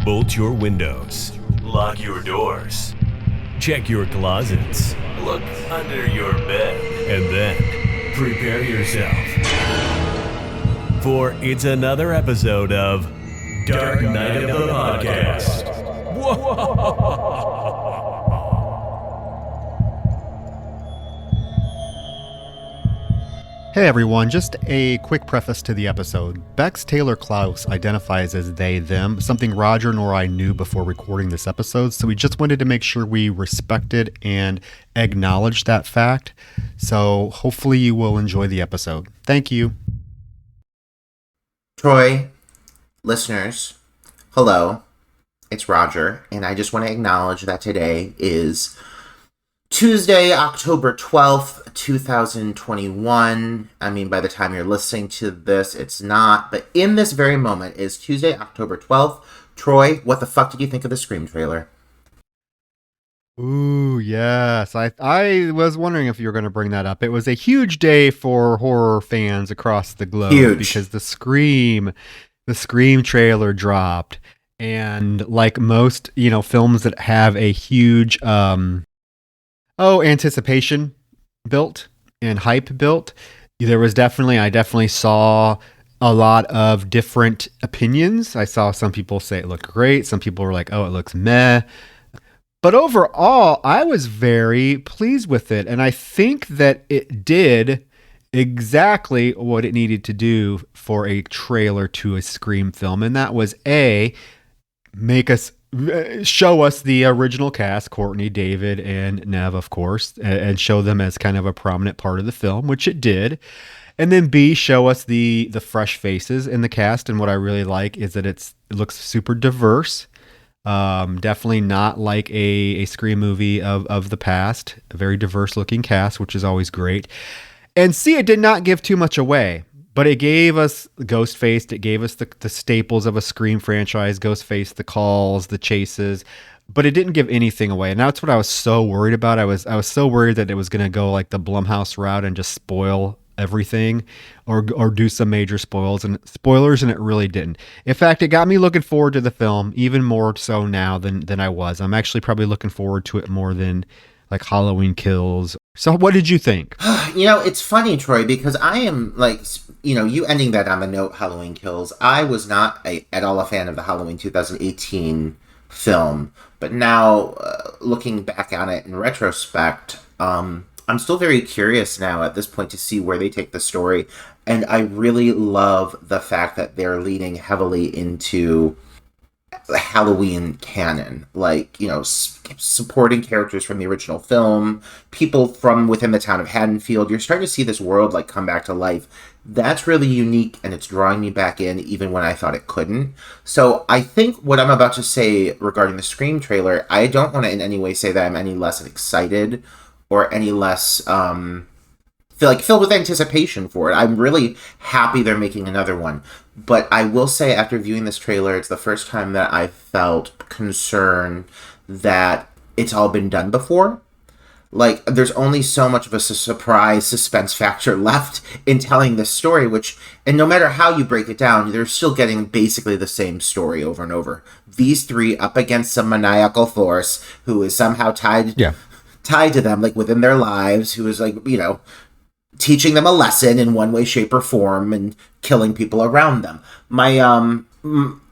Bolt your windows. Lock your doors. Check your closets. Look under your bed. And then prepare yourself. For it's another episode of Dark Knight of the Podcast. Hey everyone, just a quick preface to the episode. Bex Taylor Klaus identifies as they, them, something Roger nor I knew before recording this episode, so we just wanted to make sure we respected and acknowledged that fact. So hopefully you will enjoy the episode. Thank you. Troy, listeners, hello, it's Roger, and I just want to acknowledge that today is Tuesday, October 12th, 2021. I mean, by the time you're listening to this, it's not. But in this very moment is Tuesday, October 12th. Troy, what the fuck did you think of the Scream trailer? Ooh, yes. I was wondering if you were going to bring that up. It was a huge day for horror fans across the globe. Huge. Because the Scream trailer dropped. And like most, films that have a huge anticipation built and hype built. I definitely saw a lot of different opinions. I saw some people say it looked great. Some people were like, oh, it looks meh. But overall, I was very pleased with it. And I think that it did exactly what it needed to do for a trailer to a Scream film. And that was show us the original cast, Courtney, David, and Nev, of course, and show them as kind of a prominent part of the film, which it did. And then B, show us the fresh faces in the cast. And what I really like is that it looks super diverse. Definitely not like a Scream movie of the past. A very diverse looking cast, which is always great. And C, it did not give too much away. But it gave us Ghostface. It gave us the staples of a Scream franchise, Ghostface, the calls, the chases. But it didn't give anything away. And that's what I was so worried about. I was so worried that it was going to go like the Blumhouse route and just spoil everything or do some major spoilers, and it really didn't. In fact, it got me looking forward to the film even more so now than I was. I'm actually probably looking forward to it more than like Halloween Kills. So what did you think? It's funny, Troy, because I am like, you ending that on the note, Halloween Kills. I was not at all a fan of the Halloween 2018 film, but now looking back on it in retrospect, I'm still very curious now at this point to see where they take the story. And I really love the fact that they're leaning heavily into Halloween canon, like, supporting characters from the original film, people from within the town of Haddonfield. You're starting to see this world like come back to life. That's really unique, and it's drawing me back in even when I thought it couldn't. So I think what I'm about to say regarding the Scream trailer, I don't want to in any way say that I'm any less excited or any less filled with anticipation for it. I'm really happy they're making another one. But I will say, after viewing this trailer, it's the first time that I felt concern that it's all been done before. Like, there's only so much of a surprise suspense factor left in telling this story, and no matter how you break it down, they're still getting basically the same story over and over. These three up against some maniacal force who is somehow tied to them, like, within their lives, who is, like, teaching them a lesson in one way, shape, or form, and killing people around them. My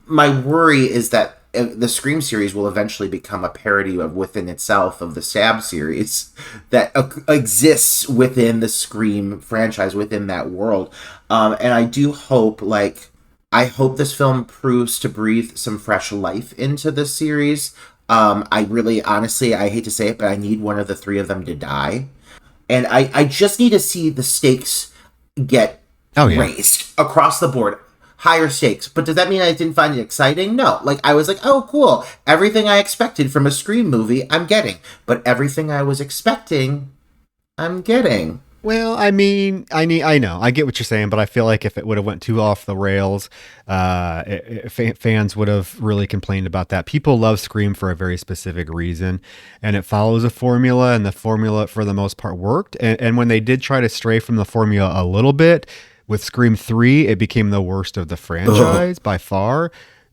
worry is that the Scream series will eventually become a parody within itself of the Stab series that exists within the Scream franchise, within that world. And I do hope, I hope this film proves to breathe some fresh life into this series. I really, honestly, I hate to say it, but I need one of the three of them to die. And I just need to see the stakes get raised across the board. Higher stakes. But does that mean I didn't find it exciting? No. I was like, oh, cool. Everything I expected from a Scream movie, I'm getting. But everything I was expecting, I'm getting. Well, I mean, I know, I get what you're saying, but I feel like if it would have went too off the rails, fans would have really complained about that. People love Scream for a very specific reason, and it follows a formula, and the formula for the most part worked. And when they did try to stray from the formula a little bit with Scream 3, it became the worst of the franchise by far.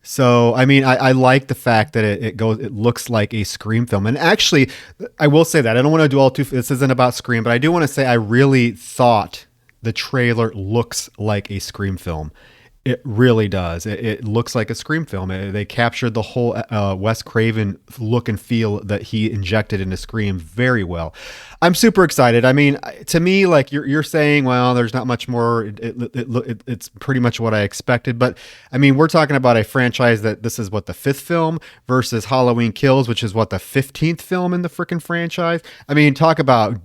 So, I mean, I like the fact that it looks like a Scream film. And actually, I will say that I don't want to do this isn't about Scream, but I do want to say I really thought the trailer looks like a Scream film. It really does. It looks like a Scream film. They captured the whole Wes Craven look and feel that he injected into Scream very well. I'm super excited. I mean, to me, like you're saying, well, there's not much more. It's pretty much what I expected. But I mean, we're talking about a franchise that this is what the 5th film versus Halloween Kills, which is what the 15th film in the freaking franchise. I mean, talk about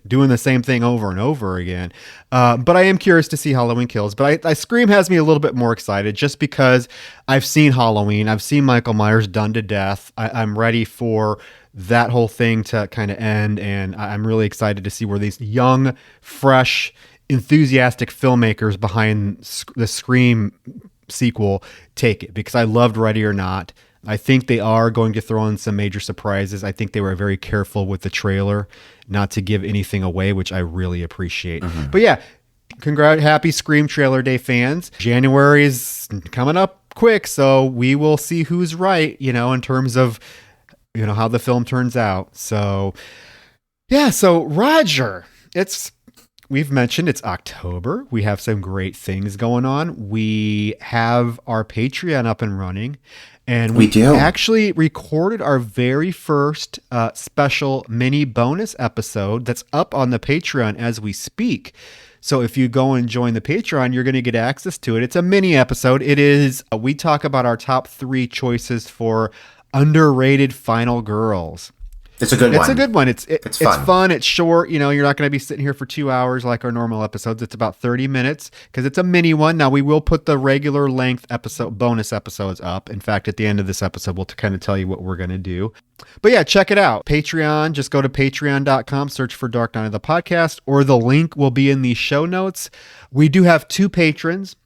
doing the same thing over and over again. But I am curious to see Halloween Kills. But I Scream has me a little bit more excited just because I've seen Halloween. I've seen Michael Myers done to death. I'm ready for that whole thing to kind of end, and I'm really excited to see where these young, fresh, enthusiastic filmmakers behind the Scream sequel take it, because I loved Ready or Not. I think they are going to throw in some major surprises. I think they were very careful with the trailer not to give anything away, which I really appreciate. But yeah, happy Scream Trailer Day fans. January is coming up quick, so we will see who's right, in terms of how the film turns out. So yeah, so Roger, we've mentioned it's October. We have some great things going on. We have our Patreon up and running, and we actually recorded our very first special mini bonus episode that's up on the Patreon as we speak. So if you go and join the Patreon, you're going to get access to it. It's a mini episode. We talk about our top 3 choices for underrated final girls. It's a good one. It's a good one. It's fun. It's short. You're not going to be sitting here for 2 hours like our normal episodes. It's about 30 minutes because it's a mini one. Now we will put the regular length bonus episodes up. In fact, at the end of this episode, we'll kind of tell you what we're going to do. But yeah, check it out. Patreon, just go to patreon.com, search for Dark Knight of the Podcast, or the link will be in the show notes. We do have 2 patrons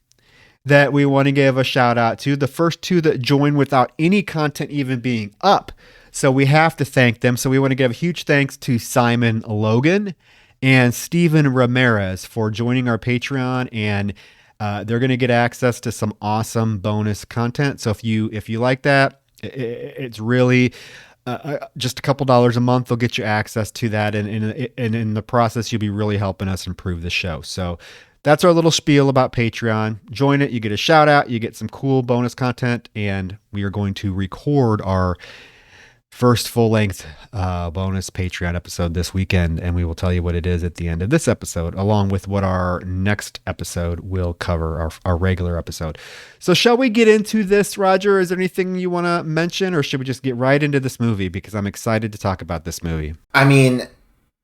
that we want to give a shout out to. The first 2 that join without any content even being up. So we have to thank them. So we want to give a huge thanks to Simon Logan and Steven Ramirez for joining our Patreon, and they're going to get access to some awesome bonus content. So if you like that, it's really just a couple dollars a month. They'll get you access to that, and in the process, you'll be really helping us improve the show. So that's our little spiel about Patreon. Join it. You get a shout out. You get some cool bonus content, and we are going to record our first full-length bonus Patreon episode this weekend, and we will tell you what it is at the end of this episode, along with what our next episode will cover, our regular episode. So shall we get into this, Roger? Is there anything you want to mention, or should we just get right into this movie? Because I'm excited to talk about this movie. I mean,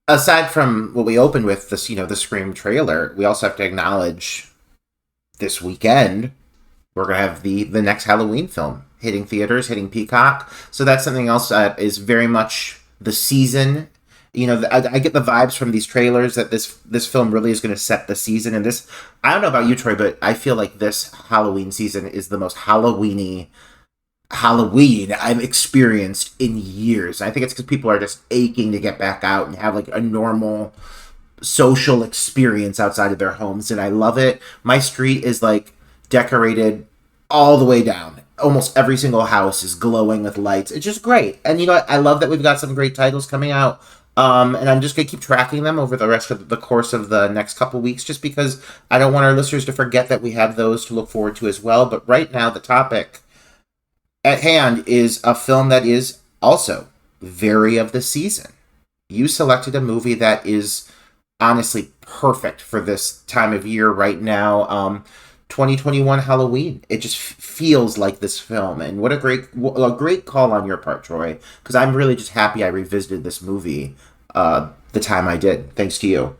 aside from what we opened with, this, the Scream trailer, we also have to acknowledge this weekend we're going to have the next Halloween film hitting theaters, hitting Peacock. So that's something else that is very much the season. I get the vibes from these trailers that this film really is going to set the season. And this, I don't know about you, Troy, but I feel like this Halloween season is the most Halloween I've experienced in years. I think it's because people are just aching to get back out and have like a normal social experience outside of their homes. And I love it. My street is like decorated all the way down. Almost every single house is glowing with lights. It's just great. And I love that we've got some great titles coming out. And I'm just going to keep tracking them over the rest of the course of the next couple weeks, just because I don't want our listeners to forget that we have those to look forward to as well. But right now, the topic at hand is a film that is also very of the season. You selected a movie that is honestly perfect for this time of year right now. 2021 Halloween. It just feels like this film, and what a great call on your part, Troy, because I'm really just happy I revisited this movie the time I did, thanks to you.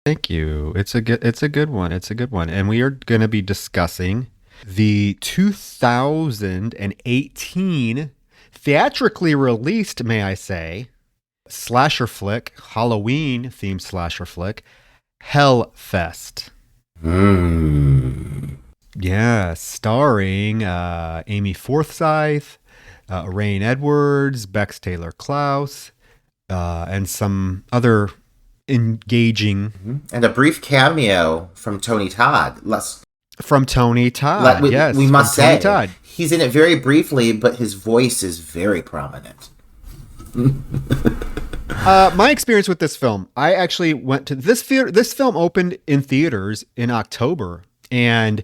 Thank you. It's a good one. And we are going to be discussing the 2018 theatrically released, may I say, slasher flick, Halloween themed slasher flick, Hellfest. Yeah, starring Amy Forsyth, Rain Edwards, Bex Taylor Klaus, and some other engaging. And a brief cameo from Tony Todd. From Tony Todd. Yes, we must from Tony say Todd. he's in it very briefly, but his voice is very prominent. My experience with this film, I actually went to this theater. This film opened in theaters in October, and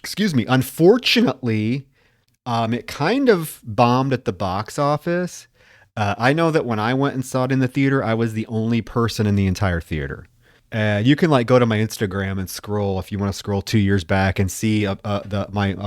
unfortunately, it kind of bombed at the box office. I know that when I went and saw it in the theater, I was the only person in the entire theater. You can like go to my Instagram and scroll if you want to scroll 2 years back and see a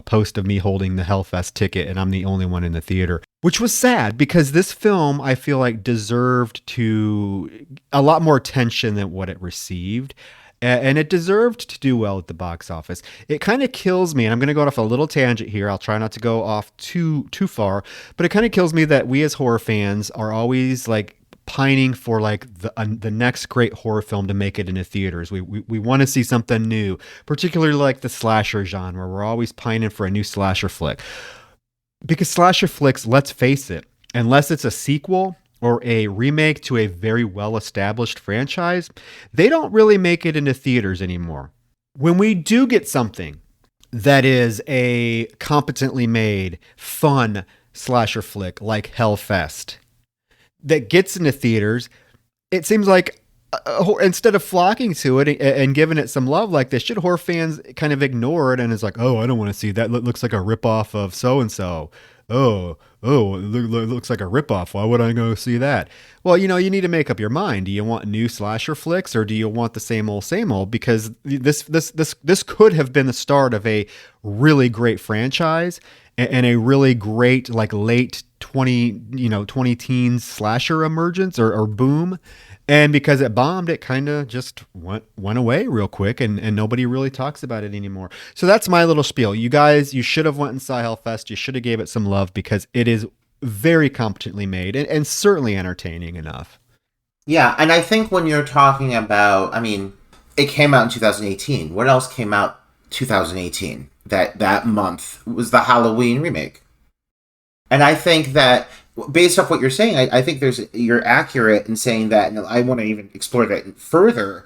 post of me holding the Hellfest ticket, and I'm the only one in the theater, which was sad because this film I feel like deserved to a lot more attention than what it received. And it deserved to do well at the box office. It kind of kills me, and I'm going to go off a little tangent here. I'll try not to go off too far, but it kind of kills me that we as horror fans are always like pining for like the next great horror film to make it into theaters. We want to see something new, particularly like the slasher genre. We're always pining for a new slasher flick. Because slasher flicks, let's face it, unless it's a sequel or a remake to a very well-established franchise, they don't really make it into theaters anymore. When we do get something that is a competently made, fun slasher flick like Hellfest that gets into theaters, it seems like instead of flocking to it and giving it some love like this, should horror fans kind of ignore it and is like, oh, I don't want to see that. It looks like a ripoff of so-and-so. Oh, it looks like a ripoff. Why would I go see that? Well, you need to make up your mind. Do you want new slasher flicks or do you want the same old? Because this could have been the start of a really great franchise and a really great like late 20 teens slasher emergence or boom. And because it bombed, it kind of just went away real quick, and nobody really talks about it anymore. So that's my little spiel. You guys, you should have went and saw Hellfest. You should have gave it some love because it is very competently made and certainly entertaining enough. Yeah, and I think when you're talking about, I mean, it came out in 2018. What else came out 2018 that month was the Halloween remake. And I think that based off what you're saying, I think you're accurate in saying that, and I want to even explore that further.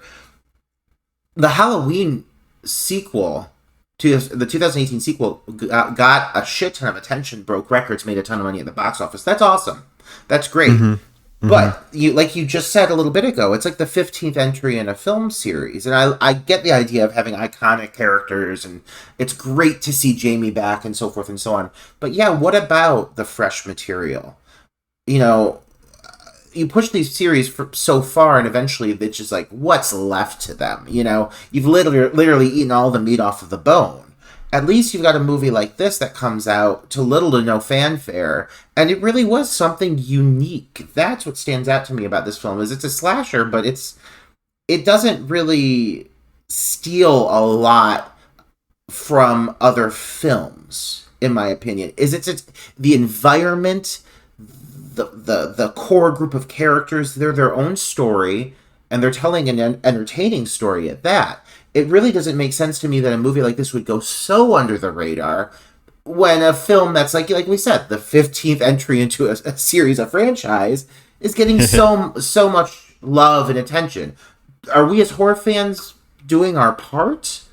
The Halloween sequel, to the 2018 sequel, got a shit ton of attention, broke records, made a ton of money at the box office. That's awesome. That's great. Mm-hmm. But like you just said a little bit ago, it's like the 15th entry in a film series. And I get the idea of having iconic characters, and it's great to see Jamie back and so forth and so on. But yeah, what about the fresh material? You push these series for so far, and eventually it's just like, what's left to them? You've literally eaten all the meat off of the bone. At least you've got a movie like this that comes out to little to no fanfare, and it really was something unique. That's what stands out to me about this film, is it's a slasher, but it doesn't really steal a lot from other films, in my opinion. It's the environment, the core group of characters, they're their own story, and they're telling an entertaining story at that. It really doesn't make sense to me that a movie like this would go so under the radar when a film that's like we said, the 15th entry into a series, a franchise, is getting so much love and attention. Are we as horror fans doing our part?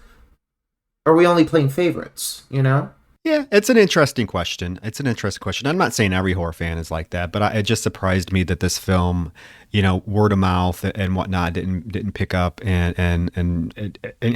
Or are we only playing favorites, Yeah, it's an interesting question. I'm not saying every horror fan is like that, but it just surprised me that this film, word of mouth and whatnot didn't pick up and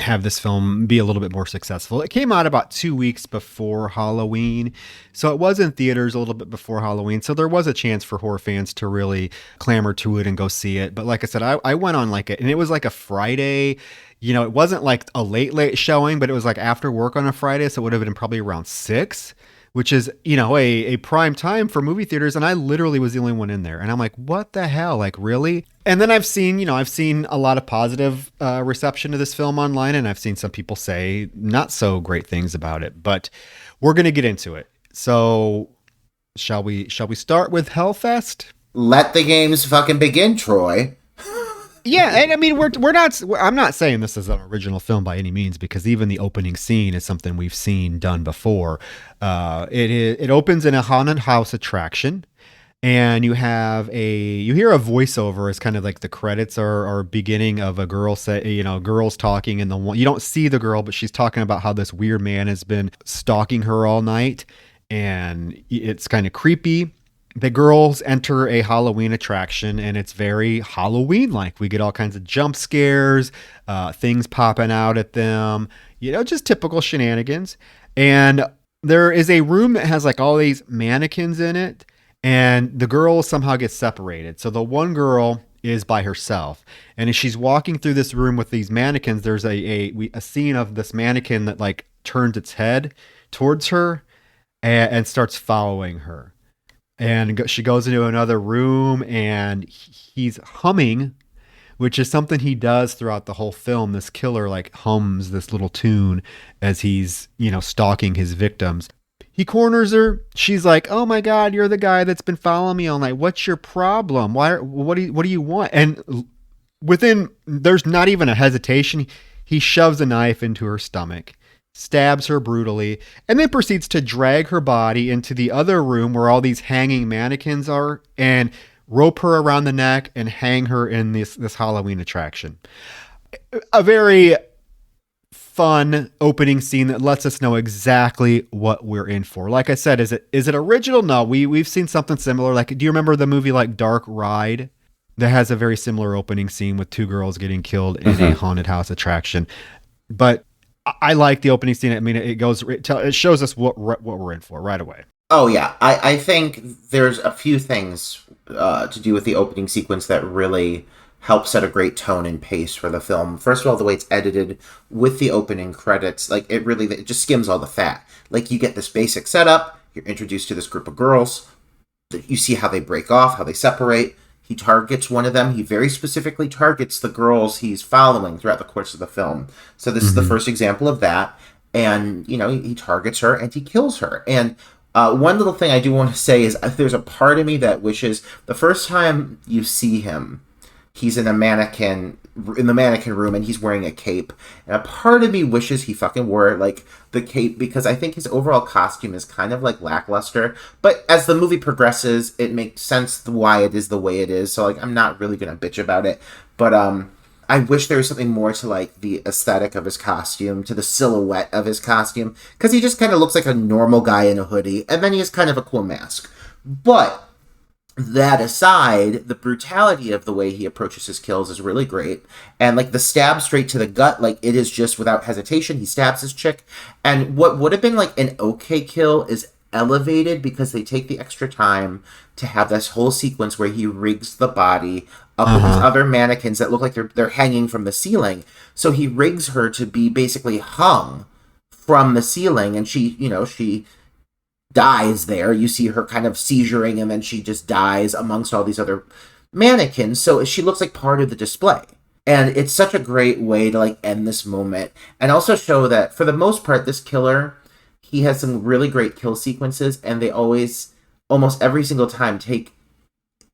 have this film be a little bit more successful. It came out about 2 weeks before Halloween, so it was in theaters a little bit before Halloween. So there was a chance for horror fans to really clamor to it and go see it. But like I said, I went on and it was like a Friday. It wasn't like a late showing, but it was like after work on a Friday. So it would have been probably around 6, which is, a prime time for movie theaters. And I literally was the only one in there. And I'm like, what the hell? Like, really? And then I've seen a lot of positive reception to this film online. And I've seen some people say not so great things about it, but we're going to get into it. So shall we start with Hellfest? Let the games fucking begin, Troy. Yeah, and I mean, I'm not saying this is an original film by any means, because even the opening scene is something we've seen done before. It opens in a haunted house attraction, And you hear a voiceover as kind of like the credits are beginning of a girl girls talking, and you don't see the girl, but she's talking about how this weird man has been stalking her all night, and it's kind of creepy. The girls enter a Halloween attraction, and it's very Halloween-like. We get all kinds of jump scares, things popping out at them, just typical shenanigans. And there is a room that has like all these mannequins in it, and the girls somehow get separated. So the one girl is by herself, and as she's walking through this room with these mannequins, there's a scene of this mannequin that like turns its head towards her and starts following her. And she goes into another room, and he's humming, which is something he does throughout the whole film. This killer like hums this little tune as he's, stalking his victims. He corners her. She's like, "Oh my God, you're the guy that's been following me all night. What's your problem? What do you want?" And there's not even a hesitation. He shoves a knife into her stomach, stabs her brutally, and then proceeds to drag her body into the other room where all these hanging mannequins are, and rope her around the neck and hang her in this Halloween attraction. A very fun opening scene that lets us know exactly what we're in for. Like I said, is it original? No, we've seen something similar. Like, do you remember the movie like Dark Ride? That has a very similar opening scene with two girls getting killed in a haunted house attraction. But I like the opening scene. I mean, it shows us what we're in for right away. Oh yeah, I think there's a few things to do with the opening sequence that really help set a great tone and pace for the film. First of all, the way it's edited with the opening credits, like it just skims all the fat. Like, you get this basic setup, you're introduced to this group of girls, you see how they break off, how they separate. He targets one of them. He very specifically targets the girls he's following throughout the course of the film. So this is the first example of that. And, he targets her and he kills her. And one little thing I do want to say is there's a part of me that wishes the first time you see him, he's in the mannequin room and he's wearing a cape. And a part of me wishes he fucking wore like the cape, because I think his overall costume is kind of like lackluster. But as the movie progresses, it makes sense why it is the way it is. So like, I'm not really gonna bitch about it. But I wish there was something more to like the aesthetic of his costume, to the silhouette of his costume, because he just kind of looks like a normal guy in a hoodie, and then he has kind of a cool mask. But that aside, the brutality of the way he approaches his kills is really great. And like the stab straight to the gut, like it is just without hesitation. He stabs his chick. And what would have been like an okay kill is elevated because they take the extra time to have this whole sequence where he rigs the body up with these other mannequins that look like they're hanging from the ceiling. So he rigs her to be basically hung from the ceiling, and she dies there. You see her kind of seizuring, and then she just dies amongst all these other mannequins. So she looks like part of the display. And it's such a great way to like end this moment and also show that for the most part, this killer, he has some really great kill sequences, and they always, almost every single time, take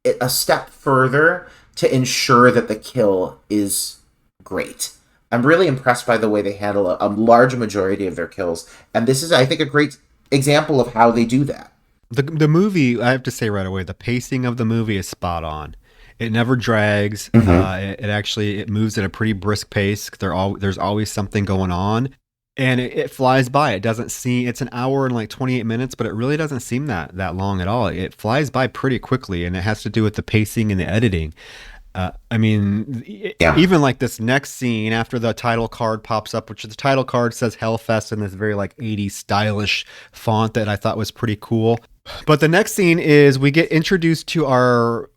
it a step further to ensure that the kill is great. I'm really impressed by the way they handle a large majority of their kills. And this is, I think, a great example of how they do that. The movie, I have to say right away, the pacing of the movie is spot on. It never drags. It moves at a pretty brisk pace. There's always something going on, and it flies by. It doesn't seem, it's an hour and like 28 minutes, but it really doesn't seem that long at all. It flies by pretty quickly, and it has to do with the pacing and the editing. Even like this next scene after the title card pops up, which the title card says Hellfest in this very like 80s stylish font that I thought was pretty cool. But the next scene is we get introduced to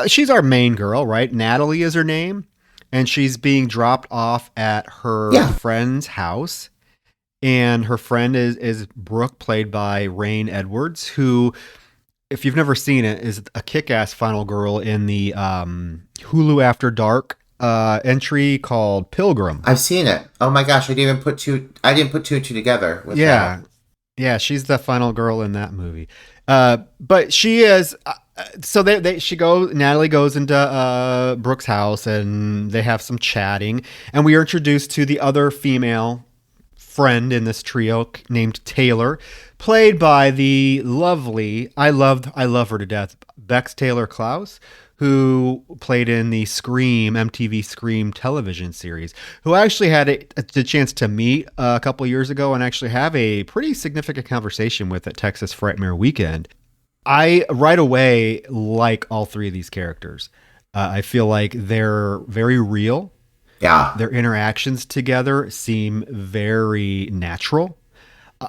she's our main girl, right? Natalie is her name. And she's being dropped off at her friend's house. And her friend is Brooke, played by Rain Edwards, who, if you've never seen it, is a kick-ass final girl in the Hulu After Dark entry called Pilgrim. I've seen it. Oh my gosh, I didn't put two and two together with that. Yeah, she's the final girl in that movie. But she is Natalie goes into Brooke's house, and they have some chatting, and we are introduced to the other female friend in this trio named Taylor, played by the lovely, I love her to death, Bex Taylor Klaus, who played in the Scream, MTV Scream television series, who I actually had the chance to meet a couple years ago and actually have a pretty significant conversation with at Texas Frightmare Weekend. I right away like all three of these characters. I feel like they're very real. Yeah. Their interactions together seem very natural.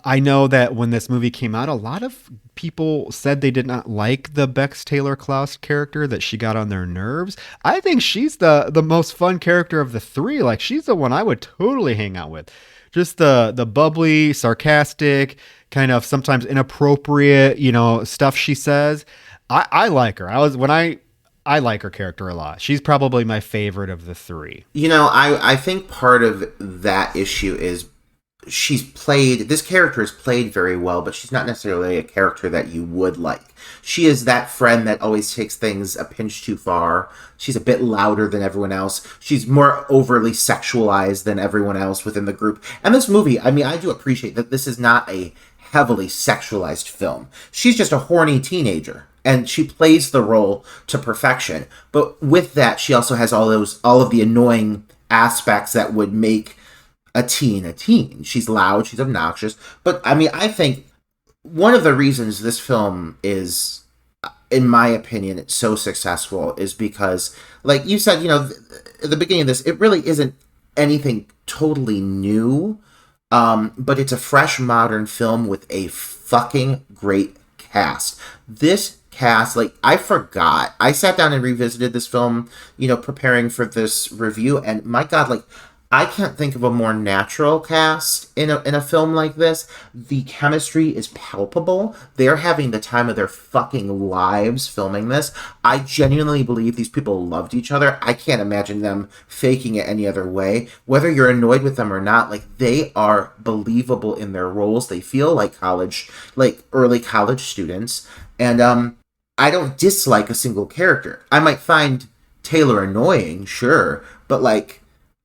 I know that when this movie came out, a lot of people said they did not like the Bex Taylor Klaus character, that she got on their nerves. I think she's the most fun character of the three. Like, she's the one I would totally hang out with. Just the bubbly, sarcastic, kind of sometimes inappropriate, stuff she says. I like her. I like her character a lot. She's probably my favorite of the three. I think part of that issue is this character is played very well, but she's not necessarily a character that you would like. She is that friend that always takes things a pinch too far. She's a bit louder than everyone else. She's more overly sexualized than everyone else within the group. And this movie, I mean, I do appreciate that this is not a heavily sexualized film. She's just a horny teenager, and she plays the role to perfection. But with that, she also has all of the annoying aspects that would make a teen. She's loud, she's obnoxious. But I mean, I think one of the reasons this film is, in my opinion, it's so successful is because, like you said, at the beginning of this, it really isn't anything totally new. But it's a fresh, modern film with a fucking great cast. This cast, like, I forgot. I sat down and revisited this film, preparing for this review, and my God, like, I can't think of a more natural cast in a film like this. The chemistry is palpable. They're having the time of their fucking lives filming this. I genuinely believe these people loved each other. I can't imagine them faking it any other way. Whether you're annoyed with them or not, like, they are believable in their roles. They feel like early college students. And I don't dislike a single character. I might find Taylor annoying, sure, but like,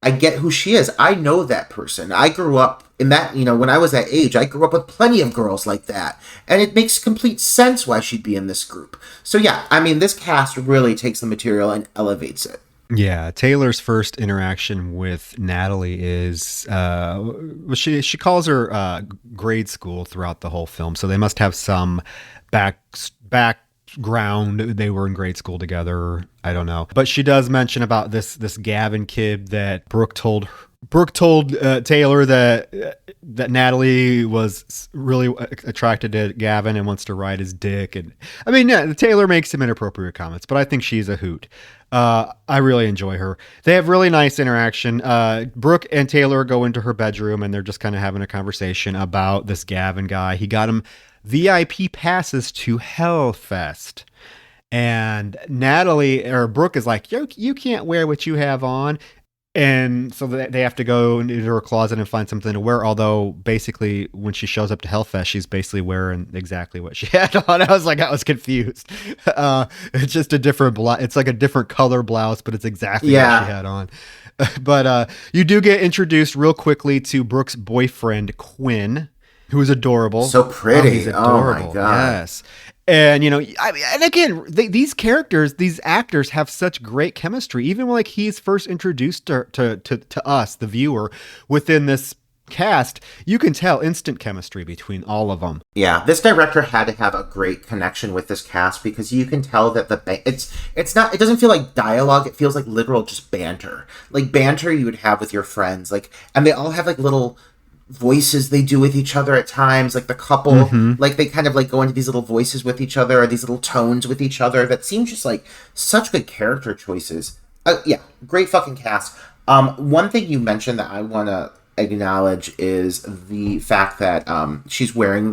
I get who she is. I know that person. I grew up in that, when I was that age, I grew up with plenty of girls like that. And it makes complete sense why she'd be in this group. So yeah, I mean, this cast really takes the material and elevates it. Yeah, Taylor's first interaction with Natalie is she calls her grade school throughout the whole film. So they must have some background. They were in grade school together. I don't know, but she does mention about this Gavin kid that Brooke told Taylor that Natalie was really attracted to Gavin and wants to ride his dick. And I mean, yeah, Taylor makes some inappropriate comments, but I think she's a hoot. I really enjoy her. They have really nice interaction. Brooke and Taylor go into her bedroom and they're just kind of having a conversation about this Gavin guy. He got him VIP passes to Hellfest. And Brooke is like, you can't wear what you have on. And so they have to go into her closet and find something to wear. Although basically when she shows up to Hellfest, she's basically wearing exactly what she had on. I was confused. It's just a different it's like a different color blouse, but it's exactly what she had on. But you do get introduced real quickly to Brooke's boyfriend, Quinn, who is adorable. So pretty. He's adorable. Oh my God. Yes. And, and again, these characters, these actors have such great chemistry. Even like he's first introduced to us, the viewer, within this cast, you can tell instant chemistry between all of them. Yeah, this director had to have a great connection with this cast because you can tell that it doesn't feel like dialogue. It feels like literal just banter. Like banter you would have with your friends. Like, and they all have like little voices they do with each other at times, like the couple, like they kind of like go into these little voices with each other or these little tones with each other that seem just like such good character choices. Yeah, great fucking cast. One thing you mentioned that I want to acknowledge is the fact that she's wearing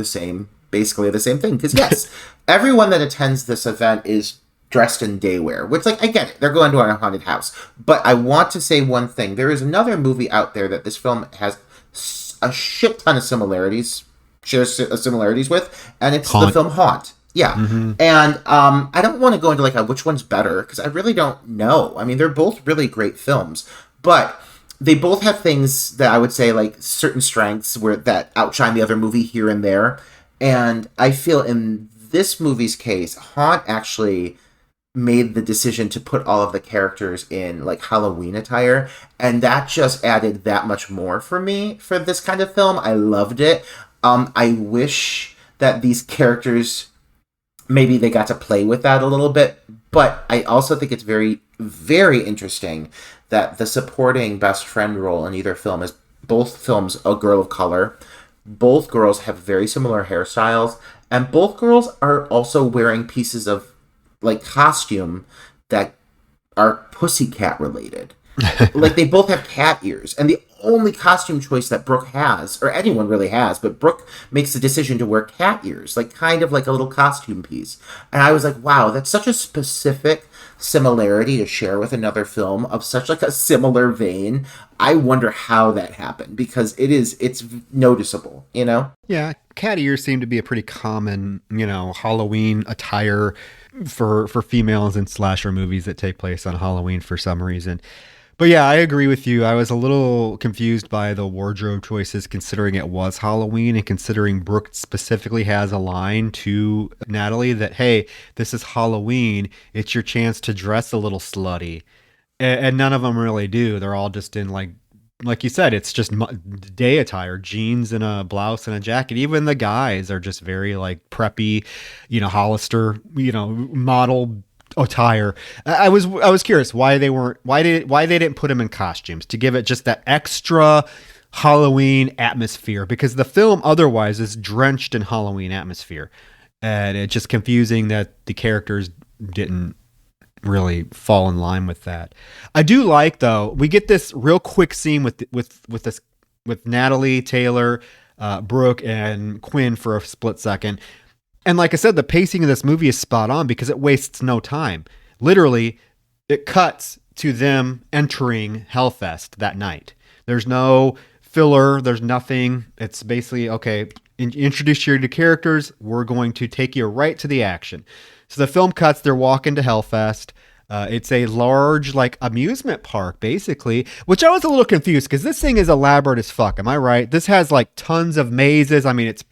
basically the same thing, because yes, everyone that attends this event is dressed in day wear, which, like, I get it, they're going to a haunted house, but I want to say one thing. There is another movie out there that this film has a shit ton of similarities with, and it's the film Haunt. Yeah. And I don't want to go into like which one's better, because I really don't know. I mean, they're both really great films, but they both have things that I would say like certain strengths that outshine the other movie here and there. And I feel in this movie's case, Haunt actually made the decision to put all of the characters in like Halloween attire, and that just added that much more for me for this kind of film. I loved it. I wish that these characters, maybe they got to play with that a little bit, but I also think it's very, very interesting that the supporting best friend role in either film is both films a girl of color. Both girls have very similar hairstyles, and both girls are also wearing pieces of like costume that are pussycat related. Like they both have cat ears, and the only costume choice that Brooke has, or anyone really has, but Brooke makes the decision to wear cat ears, like kind of like a little costume piece. And I was like, wow, that's such a specific similarity to share with another film of such like a similar vein. I wonder how that happened, because it's noticeable, you know? Yeah, cat ears seem to be a pretty common, Halloween attire for females in slasher movies that take place on Halloween for some reason. But yeah, I agree with you. I was a little confused by the wardrobe choices considering it was Halloween and considering Brooke specifically has a line to Natalie that, hey, this is Halloween. It's your chance to dress a little slutty. And none of them really do. They're all just in like you said, it's just day attire, jeans and a blouse and a jacket. Even the guys are just very like preppy, Hollister, model attire. I was curious why they didn't put them in costumes to give it just that extra Halloween atmosphere, because the film otherwise is drenched in Halloween atmosphere, and it's just confusing that the characters didn't really fall in line with that. I do like, though, we get this real quick scene with Natalie, Taylor, Brooke, and Quinn for a split second. And like I said, the pacing of this movie is spot on because it wastes no time. Literally, it cuts to them entering Hellfest that night. There's no filler. There's nothing. It's basically, okay, introduce you to characters. We're going to take you right to the action. So the film cuts. They're walking to Hellfest. It's a large, like, amusement park, basically, which I was a little confused because this thing is elaborate as fuck. Am I right? This has, like, tons of mazes. I mean, it's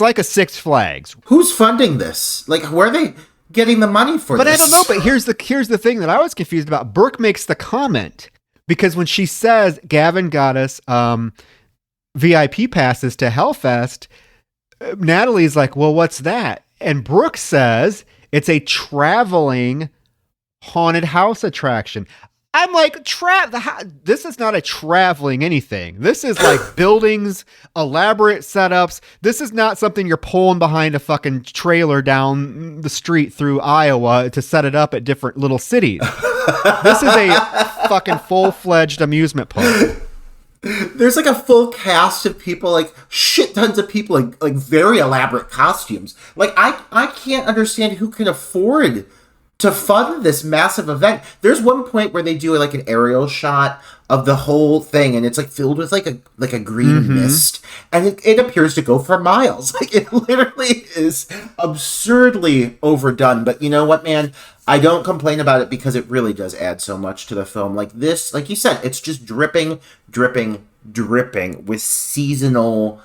like a Six Flags. Who's funding this? Like, where are they getting the money for this? But I don't know. But here's the thing that I was confused about. Brooke makes the comment because when she says Gavin got us VIP passes to Hellfest, Natalie's like, well, what's that? And Brooke says it's a traveling haunted house attraction. I'm like, this is not a traveling anything. This is like buildings, elaborate setups. This is not something you're pulling behind a fucking trailer down the street through Iowa to set it up at different little cities. This is a fucking full-fledged amusement park. There's like a full cast of people, like shit tons of people, like very elaborate costumes. Like I can't understand who can afford to fund this massive event. There's one point where they do like an aerial shot of the whole thing, and it's like filled with like a green mist, and it appears to go for miles. Like it literally is absurdly overdone. But you know what, man? I don't complain about it because it really does add so much to the film. Like this, like you said, it's just dripping with seasonal,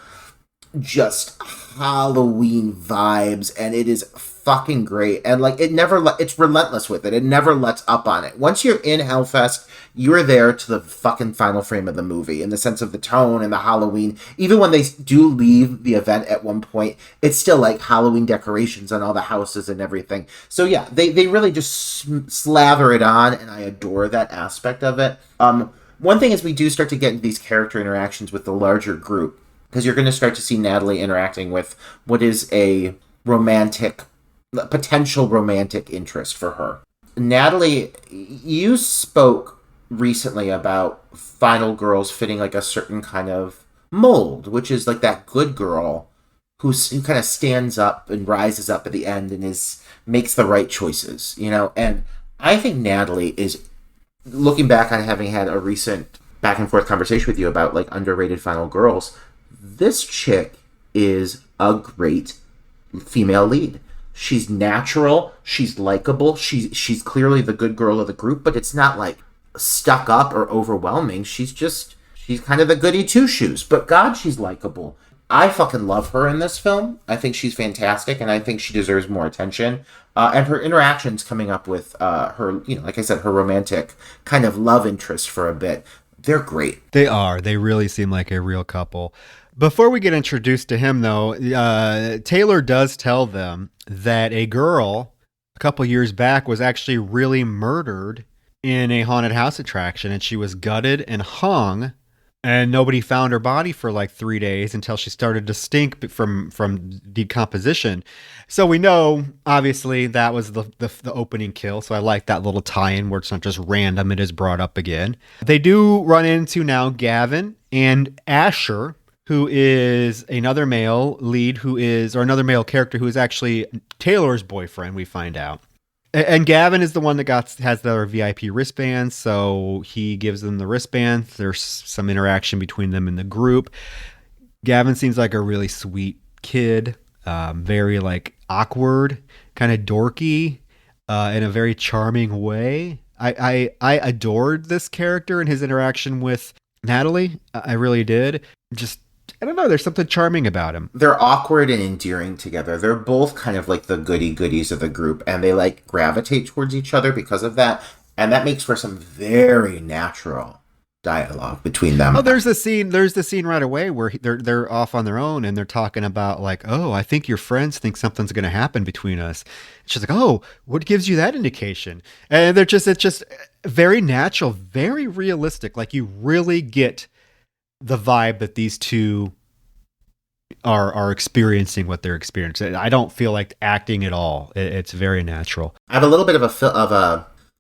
just Halloween vibes, and it is fucking great. And like it's relentless with it. It never lets up on it. Once you're in Hellfest, you're there to the fucking final frame of the movie in the sense of the tone and the Halloween. Even when they do leave the event at one point, it's still like Halloween decorations on all the houses and everything. So yeah, they really just slather it on, and I adore that aspect of it. One thing is we do start to get into these character interactions with the larger group, because you're going to start to see Natalie interacting with what is a potential romantic interest for her. Natalie, you spoke recently about final girls fitting like a certain kind of mold, which is like that good girl who kind of stands up and rises up at the end and makes the right choices, And I think Natalie is, looking back on having had a recent back and forth conversation with you about like underrated final girls, this chick is a great female lead. She's natural, she's likable, she's clearly the good girl of the group, but it's not like stuck up or overwhelming. She's kind of the goody two shoes, but God, she's likable. I fucking love her in this film. I think she's fantastic, and I think she deserves more attention. And her interactions coming up with her, like I said, her romantic kind of love interest for a bit, they're great. They are. They really seem like a real couple. Before we get introduced to him, though, Taylor does tell them that a girl a couple years back was actually really murdered in a haunted house attraction, and she was gutted and hung, and nobody found her body for like 3 days until she started to stink from decomposition. So we know, obviously, that was the opening kill. So I like that little tie-in where it's not just random; it is brought up again. They do run into now Gavin and Asher, who is another male lead, or another male character who is actually Taylor's boyfriend. We find out. And Gavin is the one that has their VIP wristbands, so he gives them the wristbands. There's some interaction between them in the group. Gavin seems like a really sweet kid, very like awkward, kind of dorky, in a very charming way. I adored this character and his interaction with Natalie. I really did. Just, I don't know, there's something charming about him. They're awkward and endearing together. They're both kind of like the goodies of the group, and they like gravitate towards each other because of that. And that makes for some very natural dialogue between them. Oh, there's the scene right away where they're off on their own and they're talking about like, oh, I think your friends think something's going to happen between us. She's like, oh, what gives you that indication? And it's just very natural, very realistic. Like you really get the vibe that these two are experiencing what they're experiencing. I don't feel like acting at all. It's very natural. I have a little bit of a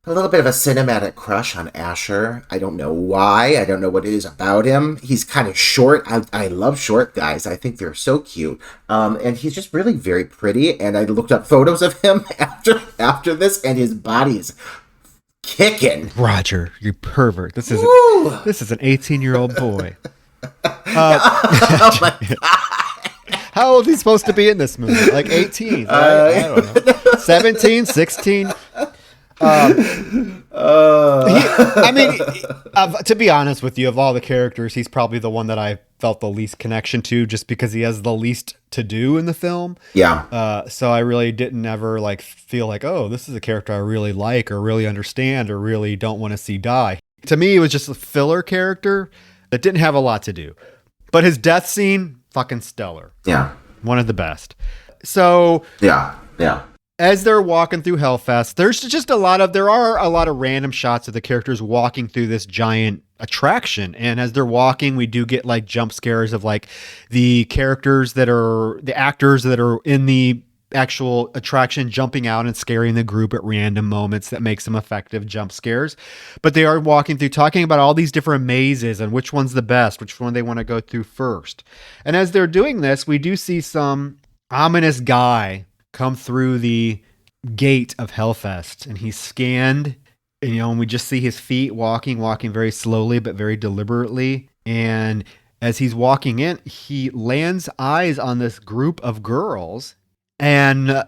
cinematic crush on Asher. I don't know why. I don't know what it is about him. He's kind of short. I love short guys. I think they're so cute. And he's just really very pretty. And I looked up photos of him after this, and his body is kicking. Roger, you pervert. This is an 18-year-old boy. Oh my God. How old is he supposed to be in this movie? Like 18, right? I don't know. 17, 16. To be honest with you, of all the characters, he's probably the one that I felt the least connection to, just because he has the least to do in the film. Yeah. So I really didn't ever like feel like, oh, this is a character I really like or really understand or really don't want to see die. To me, it was just a filler character that didn't have a lot to do. But his death scene, fucking stellar. Yeah. One of the best. So Yeah. as they're walking through Hellfest, there are a lot of random shots of the characters walking through this giant attraction. And as they're walking, we do get like jump scares of like the actors that are in the actual attraction jumping out and scaring the group at random moments. That makes some effective jump scares. But they are walking through, talking about all these different mazes and which one's the best, which one they want to go through first. And as they're doing this, we do see some ominous guy come through the gate of Hellfest, and he's scanned, and we just see his feet walking very slowly but very deliberately. And as he's walking in, he lands eyes on this group of girls, and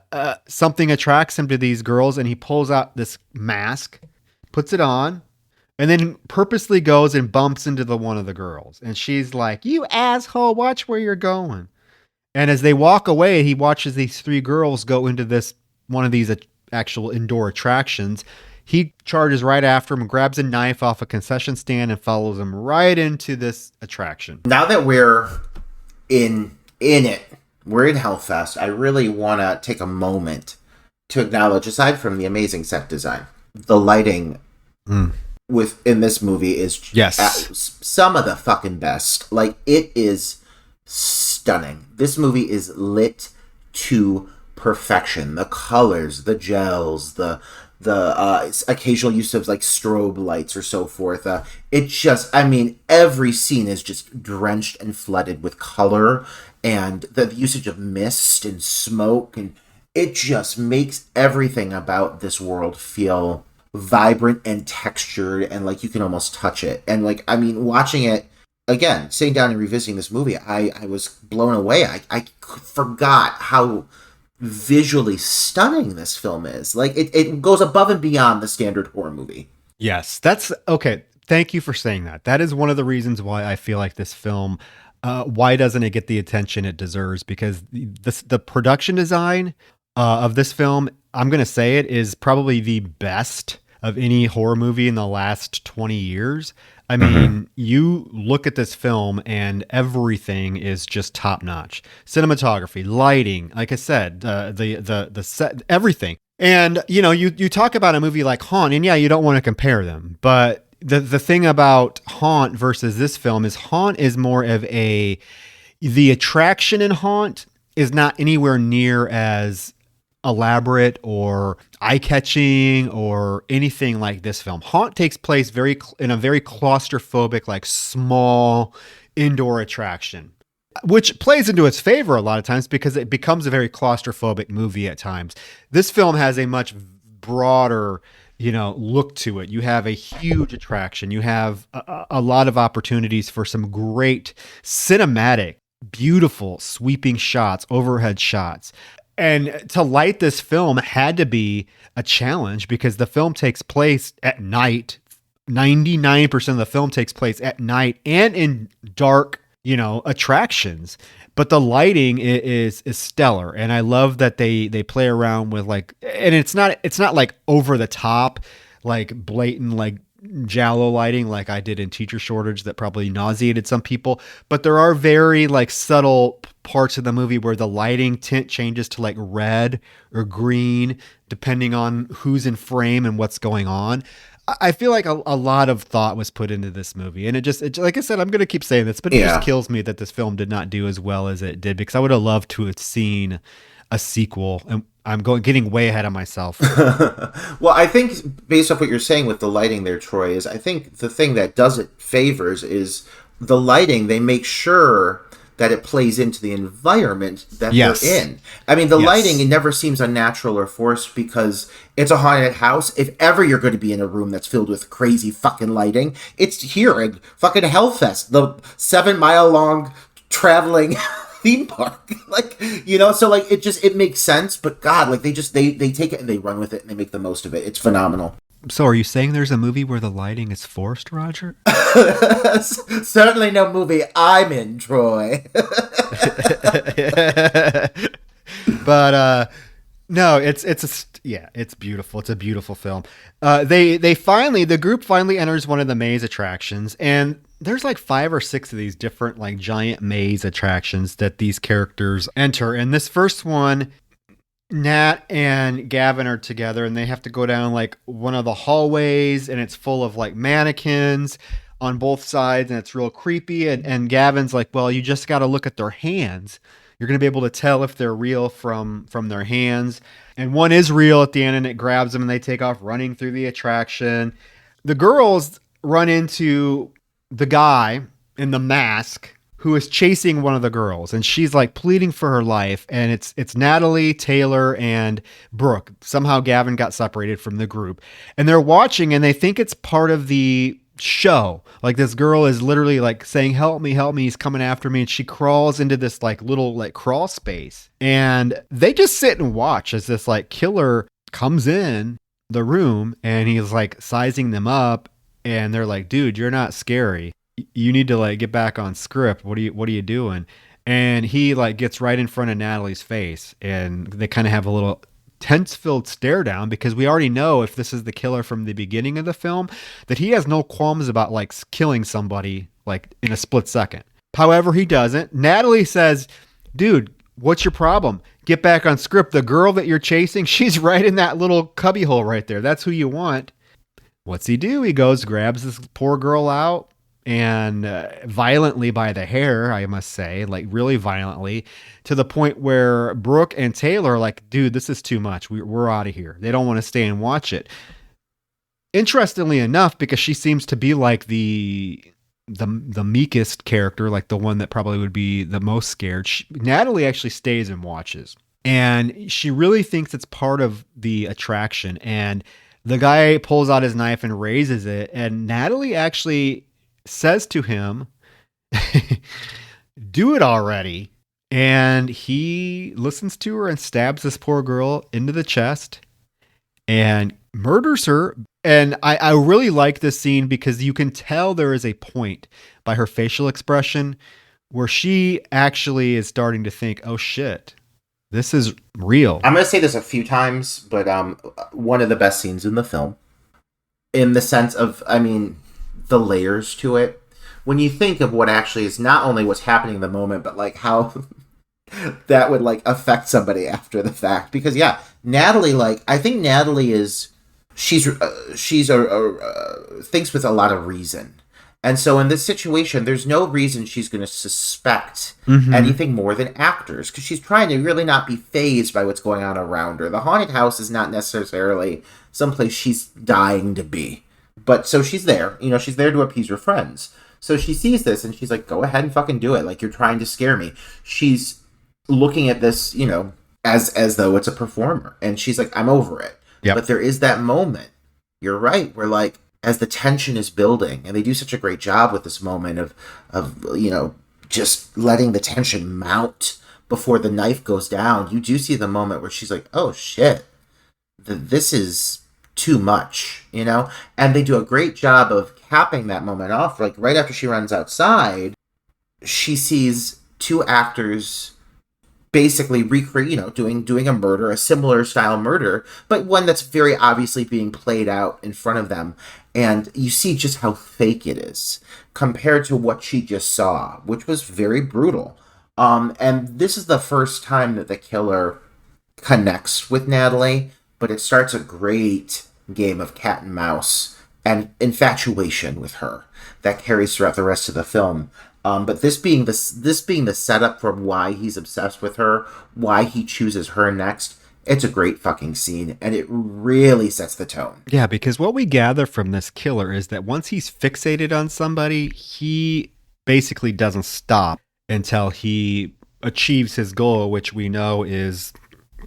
something attracts him to these girls, and he pulls out this mask, puts it on, and then purposely goes and bumps into one of the girls. And she's like, "You asshole, watch where you're going." And as they walk away, he watches these three girls go into one of these actual indoor attractions. He charges right after him, grabs a knife off a concession stand, and follows him right into this attraction. Now that we're in it, we're in Hellfest, I really want to take a moment to acknowledge, aside from the amazing set design, the lighting in this movie is some of the fucking best. Like, it is stunning. This movie is lit to perfection. The colors, the gels, the occasional use of like strobe lights or so forth. Every scene is just drenched and flooded with color, and the usage of mist and smoke, and it just makes everything about this world feel vibrant and textured, and like you can almost touch it. And watching it again, sitting down and revisiting this movie, I was blown away. I forgot how visually stunning this film is. Like, it goes above and beyond the standard horror movie. Yes, that's okay. Thank you for saying that. That is one of the reasons why I feel like this film why doesn't it get the attention it deserves? Because the production design of this film, I'm going to say it, is probably the best of any horror movie in the last 20 years. I mean, you look at this film and everything is just top notch. Cinematography, lighting, like I said, the set, everything. And you talk about a movie like Haunt, and yeah, you don't want to compare them, but the thing about Haunt versus this film is Haunt is more of the attraction in Haunt is not anywhere near as elaborate or eye-catching or anything like this film. Haunt takes place in a very claustrophobic, like small indoor attraction, which plays into its favor a lot of times because it becomes a very claustrophobic movie at times. This film has a much broader, look to it. You have a huge attraction. You have a lot of opportunities for some great cinematic, beautiful, sweeping shots, overhead shots. And to light this film had to be a challenge because the film takes place at night. 99% of the film takes place at night and in dark, attractions. But the lighting is stellar. And I love that they play around with and it's not like over the top, like blatant, like Giallo lighting like I did in Teacher Shortage that probably nauseated some people, but there are very like subtle parts of the movie where the lighting tint changes to like red or green depending on who's in frame and what's going on. I feel like a lot of thought was put into this movie, and it like I said, I'm going to keep saying this, but it just kills me that this film did not do as well as it did because I would have loved to have seen a sequel, and I'm getting way ahead of myself. Well, I think based off what you're saying with the lighting there, Troy, is I think the thing that does it favors is the lighting. They make sure that it plays into the environment that they're in. I mean, the lighting, it never seems unnatural or forced because it's a haunted house. If ever you're going to be in a room that's filled with crazy fucking lighting, it's here in fucking Hellfest, the 7-mile long traveling theme park. So like it makes sense, but God, like they take it and they run with it and they make the most of it. It's phenomenal. So are you saying there's a movie where the lighting is forced, Roger? Certainly no movie I'm in, Troy. But no, it's beautiful. It's a beautiful film. The group finally enters one of the maze attractions, and there's like 5 or 6 of these different like giant maze attractions that these characters enter. And this first one, Nat and Gavin are together and they have to go down like one of the hallways, and it's full of like mannequins on both sides, and it's real creepy. And Gavin's like, well, you just got to look at their hands. You're going to be able to tell if they're real from their hands. And one is real at the end, and it grabs them and they take off running through the attraction. The girls run into the guy in the mask who is chasing one of the girls, and she's like pleading for her life. And it's Natalie, Taylor, and Brooke. Somehow Gavin got separated from the group, and they're watching and they think it's part of the show. Like this girl is literally like saying, help me, he's coming after me. And she crawls into this like little like crawl space, and they just sit and watch as this like killer comes in the room, and he's like sizing them up, and they're like, dude, you're not scary. You need to like get back on script. What are you doing? And he like gets right in front of Natalie's face, and they kind of have a little tense-filled stare down because we already know, if this is the killer from the beginning of the film, that he has no qualms about like killing somebody like in a split second. However, he doesn't. Natalie says, dude, what's your problem? Get back on script. The girl that you're chasing, she's right in that little cubbyhole right there. That's who you want. What's he do? He goes, grabs this poor girl out, and violently by the hair, I must say, like really violently, to the point where Brooke and Taylor are like, dude, this is too much. We're out of here. They don't want to stay and watch it. Interestingly enough, because she seems to be like the meekest character, like the one that probably would be the most scared, Natalie actually stays and watches. And she really thinks it's part of the attraction. And the guy pulls out his knife and raises it. And Natalie actually says to him, do it already. And he listens to her and stabs this poor girl into the chest and murders her. And I really like this scene because you can tell there is a point by her facial expression where she actually is starting to think, oh shit, this is real. I'm going to say this a few times, but one of the best scenes in the film, in the sense of, I mean, the layers to it. When you think of what actually is not only what's happening in the moment, but like how that would like affect somebody after the fact. Because yeah, Natalie, like, I think Natalie is, she's thinks with a lot of reason. And so in this situation, there's no reason she's going to suspect anything more than actors, because she's trying to really not be fazed by what's going on around her. The haunted house is not necessarily someplace she's dying to be. But so she's there, you know, she's there to appease her friends. So she sees this and she's like, go ahead and fucking do it. Like, you're trying to scare me. She's looking at this, you know, as though it's a performer. And she's like, I'm over it. Yep. But there is that moment, you're right, where like, as the tension is building, and they do such a great job with this moment of you know, just letting the tension mount before the knife goes down, you do see the moment where she's like, oh shit, this is too much, you know? And they do a great job of capping that moment off. Like, right after she runs outside, she sees two actors basically recreate, you know, doing a murder, a similar style murder, but one that's very obviously being played out in front of them. And you see just how fake it is compared to what she just saw, which was very brutal. And this is the first time that the killer connects with Natalie, but it starts a great game of cat and mouse and infatuation with her that carries throughout the rest of the film. But this being the setup for why he's obsessed with her, why he chooses her next, it's a great fucking scene, and it really sets the tone. Yeah, because what we gather from this killer is that once he's fixated on somebody, he basically doesn't stop until he achieves his goal, which we know is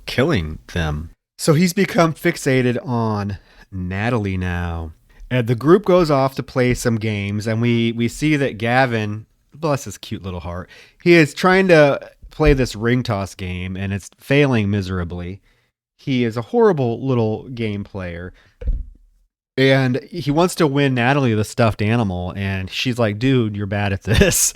killing them. So he's become fixated on Natalie now. And the group goes off to play some games, and we see that Gavin, bless his cute little heart, he is trying to play this ring toss game, and it's failing miserably. He is a horrible little game player, and he wants to win Natalie the stuffed animal, and she's like, dude, you're bad at this.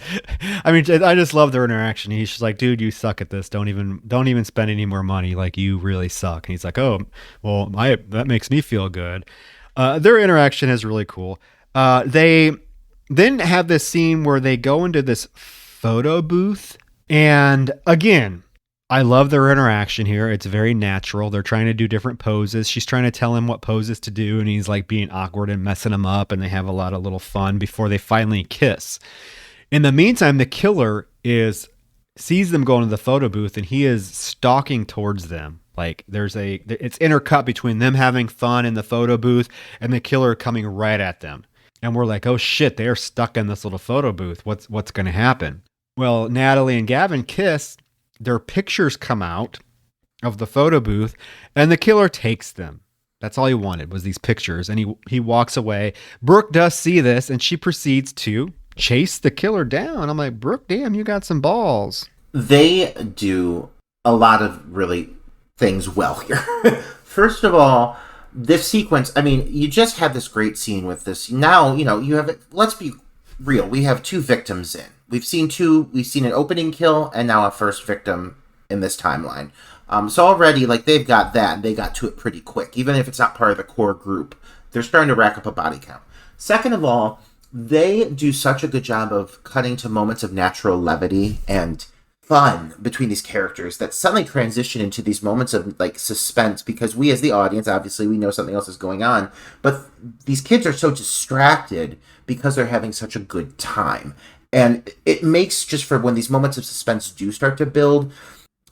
I mean, I just love their interaction. She's like, dude, you suck at this. Don't even spend any more money. Like, you really suck. And he's like, oh, well, that makes me feel good. Their interaction is really cool. They then have this scene where they go into this photo booth. And again, I love their interaction here. It's very natural. They're trying to do different poses. She's trying to tell him what poses to do, and he's like being awkward and messing him up, and they have a lot of little fun before they finally kiss. In the meantime, the killer sees them going to the photo booth, and he is stalking towards them. Like, it's intercut between them having fun in the photo booth and the killer coming right at them. And we're like, oh shit, they are stuck in this little photo booth. What's going to happen? Well, Natalie and Gavin kiss, their pictures come out of the photo booth, and the killer takes them. That's all he wanted, was these pictures, and he walks away. Brooke does see this, and she proceeds to chase the killer down. I'm like, Brooke, damn, you got some balls. They do a lot of really things well here. First of all, this sequence, I mean, you just had this great scene with this. Now, you know, you have it. Let's be real. We have two victims in. We've seen an opening kill and now a first victim in this timeline. So already, like, they've got that, and they got to it pretty quick. Even if it's not part of the core group, they're starting to rack up a body count. Second of all, they do such a good job of cutting to moments of natural levity and fun between these characters that suddenly transition into these moments of, like, suspense, because we as the audience, obviously, we know something else is going on, but these kids are so distracted because they're having such a good time. And it makes, just for when these moments of suspense do start to build,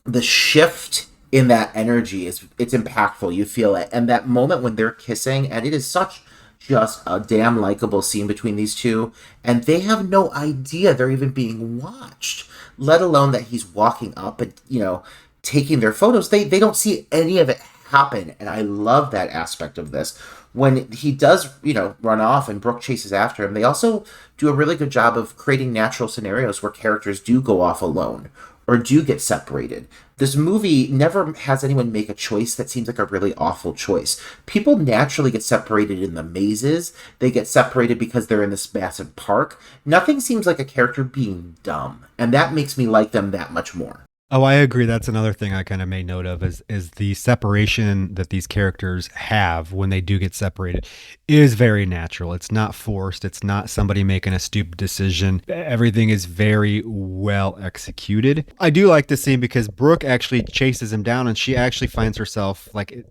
the shift in that energy it's impactful. You feel it. And that moment when they're kissing, and it is such just a damn likable scene between these two, and they have no idea they're even being watched, let alone that he's walking up and, you know, taking their photos. They don't see any of it happen, and I love that aspect of this. When he does, you know, run off and Brooke chases after him, they also do a really good job of creating natural scenarios where characters do go off alone, or do get separated. This movie never has anyone make a choice that seems like a really awful choice. People naturally get separated in the mazes. They get separated because they're in this massive park. Nothing seems like a character being dumb, and that makes me like them that much more. Oh, I agree. That's another thing I kind of made note of is the separation that these characters have when they do get separated is very natural. It's not forced. It's not somebody making a stupid decision. Everything is very well executed. I do like this scene because Brooke actually chases him down and she actually finds herself like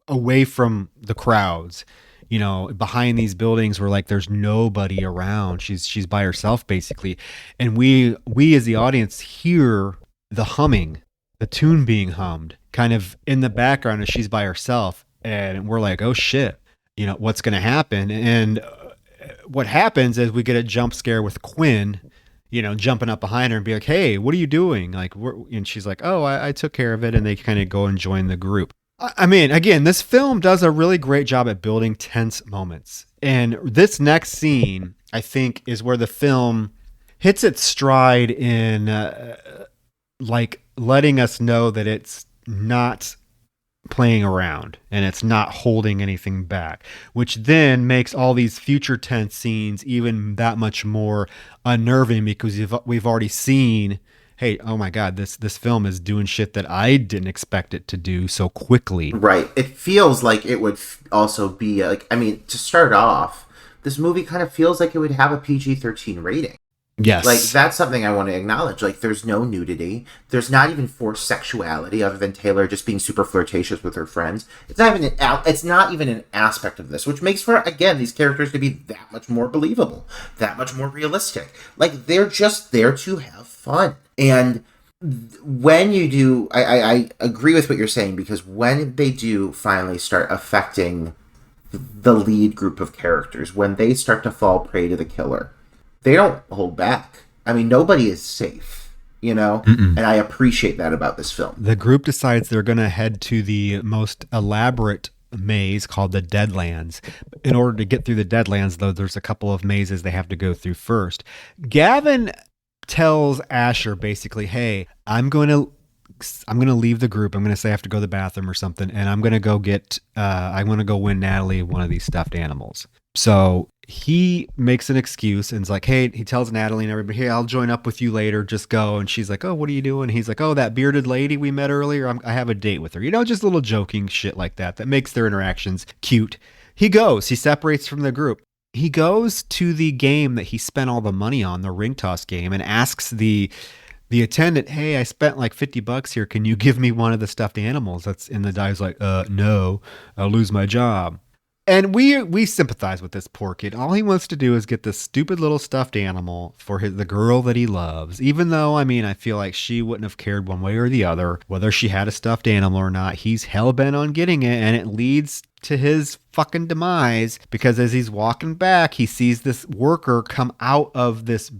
away from the crowds, you know, behind these buildings where like there's nobody around. She's by herself basically. And we as the audience hear the humming, the tune being hummed kind of in the background as she's by herself. And we're like, oh shit, you know, what's going to happen? And what happens is we get a jump scare with Quinn, you know, jumping up behind her and be like, hey, what are you doing? Like, and she's like, oh, I took care of it. And they kind of go and join the group. I mean, again, this film does a really great job at building tense moments. And this next scene, I think, is where the film hits its stride in like letting us know that it's not playing around and it's not holding anything back, which then makes all these future tense scenes even that much more unnerving because we've already seen, hey, oh my God, this film is doing shit that I didn't expect it to do so quickly. Right. It feels like it would also be like, I mean, to start off, this movie kind of feels like it would have a PG-13 rating. Yes. Like, that's something I want to acknowledge. Like, there's no nudity. There's not even forced sexuality other than Taylor just being super flirtatious with her friends. It's not even an aspect of this, which makes for, again, these characters to be that much more believable, that much more realistic. Like, they're just there to have fun. And when you do, I agree with what you're saying, because when they do finally start affecting the lead group of characters, when they start to fall prey to the killer, they don't hold back. I mean, nobody is safe, you know? And I appreciate that about this film. The group decides they're going to head to the most elaborate maze called the Deadlands. In order to get through the Deadlands, though, there's a couple of mazes they have to go through first. Gavin tells Asher basically, hey, I'm going to leave the group. I'm going to say I have to go to the bathroom or something. And I'm going to go win Natalie one of these stuffed animals. So he makes an excuse and is like, hey, he tells Natalie and everybody, hey, I'll join up with you later. Just go. And she's like, oh, what are you doing? He's like, oh, that bearded lady we met earlier. I have a date with her. You know, just little joking shit like that makes their interactions cute. He separates from the group. He goes to the game that he spent all the money on, the ring toss game, and asks the attendant, hey, I spent like $50 here. Can you give me one of the stuffed animals? And the guy's like, no, I'll lose my job. And we sympathize with this poor kid. All he wants to do is get this stupid little stuffed animal for the girl that he loves. Even though, I mean, I feel like she wouldn't have cared one way or the other, whether she had a stuffed animal or not. He's hell-bent on getting it, and it leads to his fucking demise because as he's walking back, he sees this worker come out of this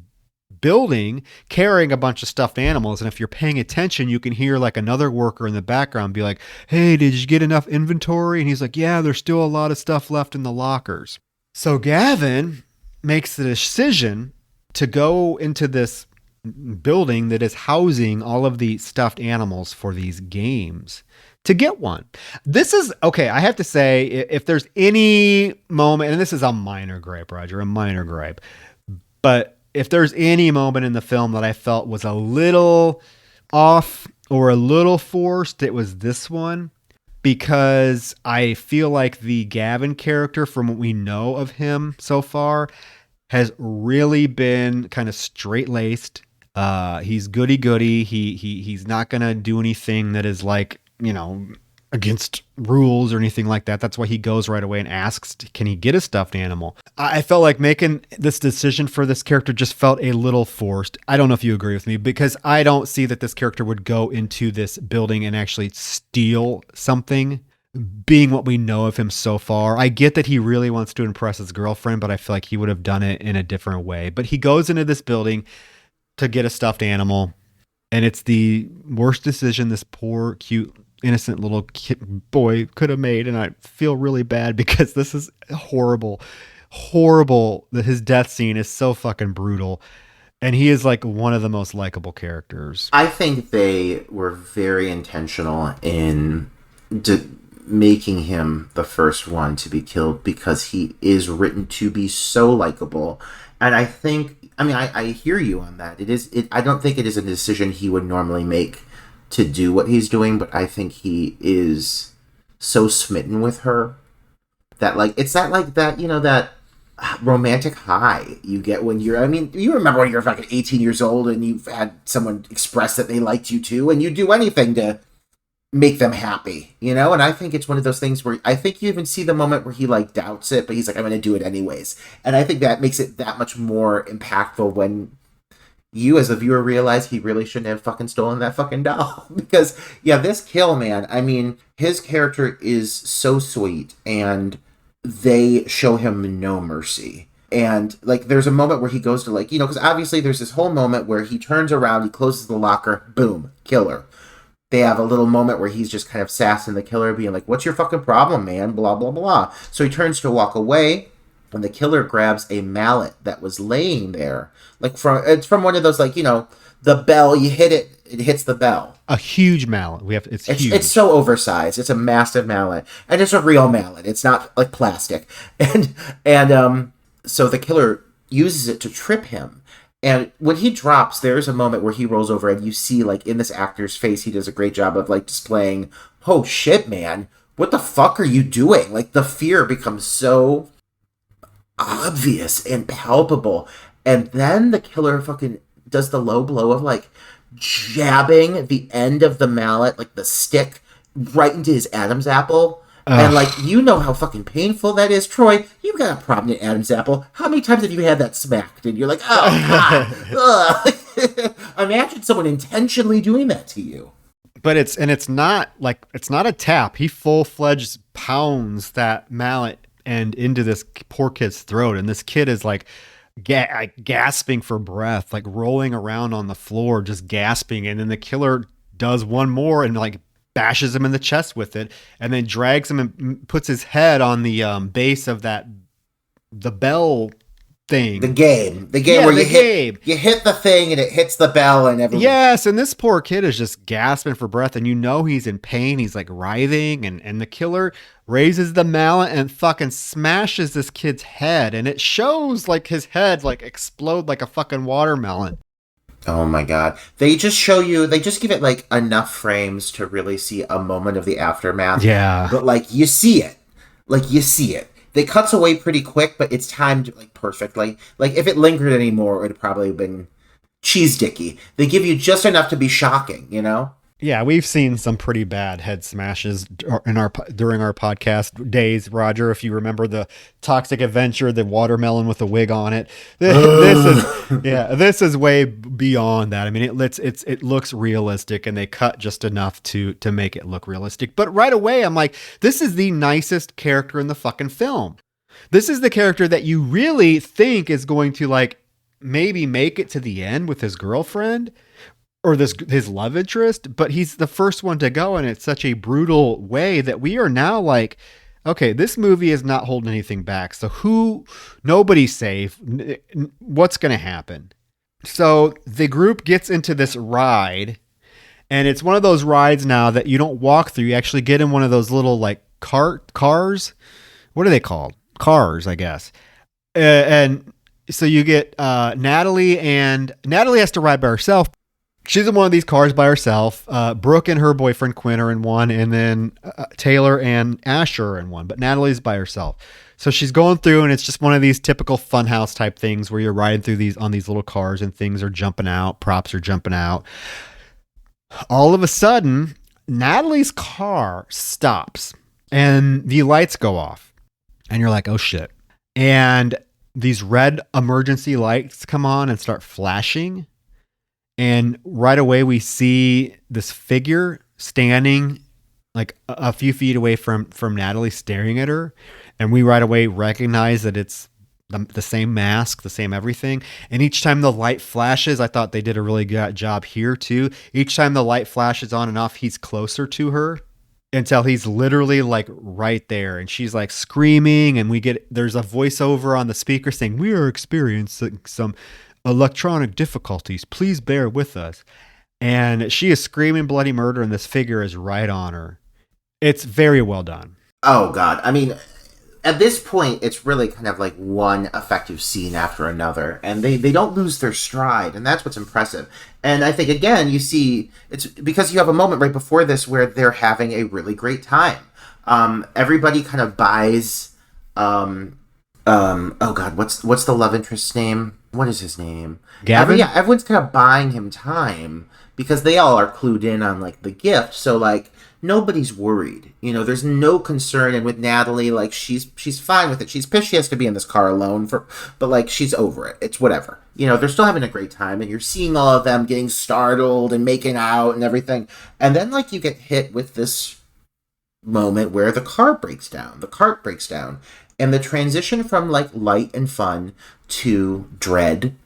building carrying a bunch of stuffed animals, and if you're paying attention you can hear like another worker in the background be like, hey, did you get enough inventory? And he's like, yeah, there's still a lot of stuff left in the lockers. So Gavin makes the decision to go into this building that is housing all of the stuffed animals for these games to get one. This is okay. I have to say, if there's any moment, and this is a minor gripe, Roger, a minor gripe, but if there's any moment in the film that I felt was a little off or a little forced, it was this one, because I feel like the Gavin character, from what we know of him so far, has really been kind of straight-laced. He's goody-goody. He's not going to do anything that is like, you know, against rules or anything like that. That's why he goes right away and asks, can he get a stuffed animal? I felt like making this decision for this character just felt a little forced. I don't know if you agree with me, because I don't see that this character would go into this building and actually steal something, being what we know of him so far. I get that he really wants to impress his girlfriend, but I feel like he would have done it in a different way. But he goes into this building to get a stuffed animal, and it's the worst decision this poor, cute, innocent little boy could have made. And I feel really bad because this is horrible. That his death scene is so fucking brutal. And he is like one of the most likable characters. I think they were very intentional in making him the first one to be killed because he is written to be so likable. And I think, I mean, I hear you on that. I don't think it is a decision he would normally make to do what he's doing, but I think he is so smitten with her that, like, it's that, like, that, that romantic high you get when you're, I mean, you remember when you're fucking 18 years old and you've had someone express that they liked you too, and you do anything to make them happy, and I think it's one of those things where I think you even see the moment where he like doubts it, but he's like, I'm going to do it anyways. And I think that makes it that much more impactful when you as a viewer realize he really shouldn't have fucking stolen that fucking doll. Because this kill, man, I mean, his character is so sweet and they show him no mercy. And like there's a moment where he goes to like, because obviously there's this whole moment where he turns around, he closes the locker, boom, killer. They have a little moment where he's just kind of sassing the killer, being like, what's your fucking problem, man? Blah, blah, blah. So he turns to walk away, and the killer grabs a mallet that was laying there. It's from one of those, like, the bell, you hit it, it hits the bell. A huge mallet. It's huge. It's so oversized. It's a massive mallet. And it's a real mallet. It's not like plastic. And so the killer uses it to trip him. And when he drops, there's a moment where he rolls over and you see, like, in this actor's face, he does a great job of, like, displaying, oh, shit, man, what the fuck are you doing? Like, the fear becomes so obvious and palpable. And then the killer fucking does the low blow of, like, jabbing the end of the mallet, like, the stick, right into his Adam's apple. And, like, you know how fucking painful that is, Troy. You've got a problem in Adam's apple. How many times have you had that smacked? And you're like, oh, God. Imagine someone intentionally doing that to you. But it's not a tap. He full-fledged pounds that mallet and into this poor kid's throat. And this kid is, like, gasping for breath, like, rolling around on the floor, just gasping. And then the killer does one more and, like, bashes him in the chest with it, and then drags him and puts his head on the base of the bell thing. The game where you hit the thing and it hits the bell and everything. Yes, and this poor kid is just gasping for breath, and he's in pain. He's like writhing, and the killer raises the mallet and fucking smashes this kid's head, and it shows like his head like explode like a fucking watermelon. Oh my God. They just give it like enough frames to really see a moment of the aftermath. Yeah. But like you see it. They cuts away pretty quick, but it's timed like perfectly. Like if it lingered anymore, it would probably have been cheese dicky. They give you just enough to be shocking, Yeah, we've seen some pretty bad head smashes during our podcast days, Roger. If you remember the Toxic Adventure, the watermelon with a wig on it, this is way beyond that. I mean, it looks realistic, and they cut just enough to make it look realistic. But right away, I'm like, this is the nicest character in the fucking film. This is the character that you really think is going to like maybe make it to the end with his girlfriend. Or his love interest, but he's the first one to go, and it's such a brutal way that we are now like, okay, this movie is not holding anything back. So nobody's safe. What's going to happen? So the group gets into this ride, and it's one of those rides now that you don't walk through. You actually get in one of those little like cars. What are they called? Cars, I guess. And so you get Natalie has to ride by herself. She's in one of these cars by herself. Brooke and her boyfriend Quinn are in one, and then Taylor and Asher are in one. But Natalie's by herself. So she's going through, and it's just one of these typical funhouse type things where you're riding through on these little cars, and things are jumping out, props are jumping out. All of a sudden, Natalie's car stops, and the lights go off, and you're like, oh shit. And these red emergency lights come on and start flashing. And right away, we see this figure standing like a few feet away from Natalie, staring at her. And we right away recognize that it's the same mask, the same everything. And each time the light flashes, I thought they did a really good job here too. Each time the light flashes on and off, he's closer to her until he's literally like right there. And she's like screaming, and there's a voiceover on the speaker saying, we are experiencing some Electronic difficulties. Please bear with us. And she is screaming bloody murder, and this figure is right on her. It's very well done. Oh, God. I mean, at this point, it's really kind of like one effective scene after another, and they don't lose their stride, and that's what's impressive. And I think, again, you see, it's because you have a moment right before this where they're having a really great time. Everybody kind of buys, oh God, what's the love interest's name? What is his name? Gavin? Everyone's kind of buying him time because they all are clued in on, like, the gift, so, like, nobody's worried. You know, there's no concern. And with Natalie, like, she's fine with it. She's pissed she has to be in this car alone but like, she's over it. It's whatever. You know, they're still having a great time, and you're seeing all of them getting startled and making out and everything. And then, like, you get hit with this moment where the cart breaks down. And the transition from, like, light and fun to dread,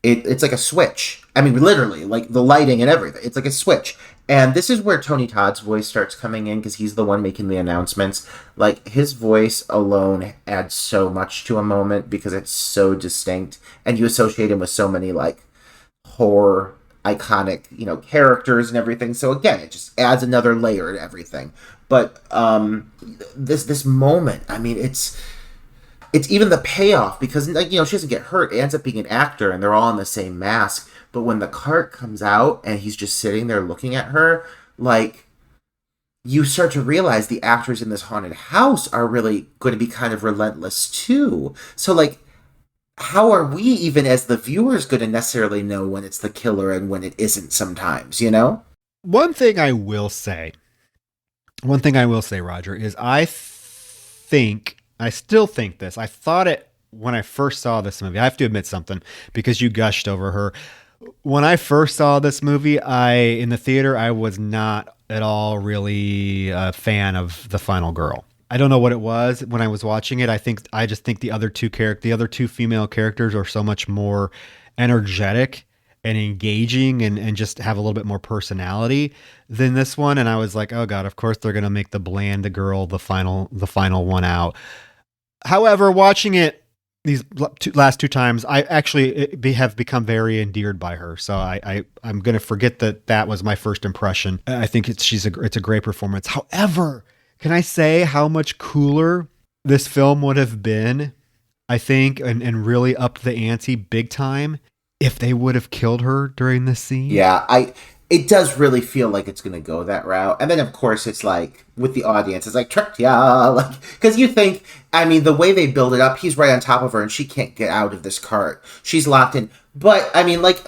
it's like a switch. I mean, literally, like, the lighting and everything. It's like a switch. And this is where Tony Todd's voice starts coming in, because he's the one making the announcements. Like, his voice alone adds so much to a moment because it's so distinct. And you associate him with so many, like, horror, iconic, you know, characters and everything. So, again, it just adds another layer to everything. But this moment, I mean, it's even the payoff, because, like, you know, she doesn't get hurt. It ends up being an actor, and they're all in the same mask. But when the cart comes out and he's just sitting there looking at her, like, you start to realize the actors in this haunted house are really going to be kind of relentless too. So, like, how are we, even as the viewers, going to necessarily know when it's the killer and when it isn't sometimes, you know? One thing I will say, Roger, is I still think this. I thought it when I first saw this movie. I have to admit something, because you gushed over her. When I first saw this movie, in the theater, I was not at all really a fan of the final girl. I don't know what it was when I was watching it. I just think the other two female characters are so much more energetic and engaging and just have a little bit more personality than this one. And I was like, oh God, of course they're going to make the bland girl the final one out. However, watching it these last two times, I actually have become very endeared by her. So I'm going to forget that was my first impression. I think it's a great performance. However, can I say how much cooler this film would have been, I think, and really upped the ante big time if they would have killed her during this scene? Yeah, it does really feel like it's going to go that route. And then, of course, it's like, with the audience, it's like, tricked ya. Like, because you think, I mean, the way they build it up, he's right on top of her and she can't get out of this cart. She's locked in. But, I mean, like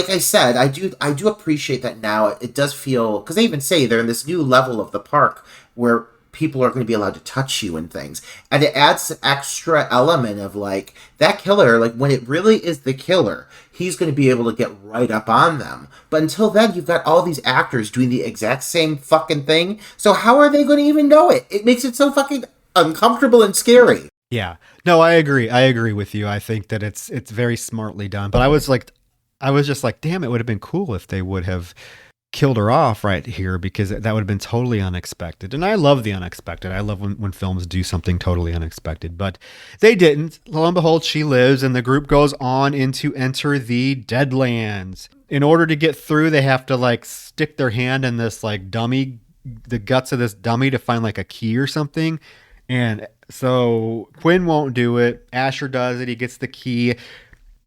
I said, I do appreciate that now. It does feel, because they even say they're in this new level of the park where people are going to be allowed to touch you and things. And it adds an extra element of, like, that killer, like, when it really is the killer, he's going to be able to get right up on them. But until then, you've got all these actors doing the exact same fucking thing. So how are they going to even know it? It makes it so fucking uncomfortable and scary. Yeah. No, I agree. I agree with you. I think that it's very smartly done. But I was just like, damn, it would have been cool if they would have killed her off right here, because that would have been totally unexpected. And I love the unexpected. I love when films do something totally unexpected, but they didn't. Lo and behold, she lives, and the group goes on to enter the Deadlands. In order to get through, they have to, like, stick their hand in this, like, dummy, the guts of this dummy, to find, like, a key or something. And so Quinn won't do it. Asher does it. He gets the key.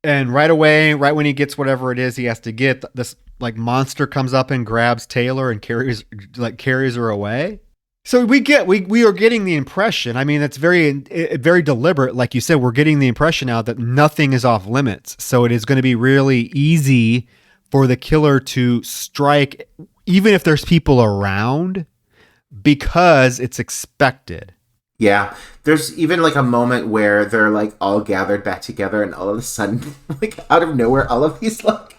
And right away, right when he gets whatever it is he has to get, this, like, monster comes up and grabs Taylor and carries her away. So we are getting the impression. I mean, it's very deliberate. Like you said, we're getting the impression now that nothing is off limits. So it is going to be really easy for the killer to strike, even if there's people around, because it's expected. Yeah, there's even, like, a moment where they're, like, all gathered back together, and all of a sudden, like, out of nowhere, all of these, like,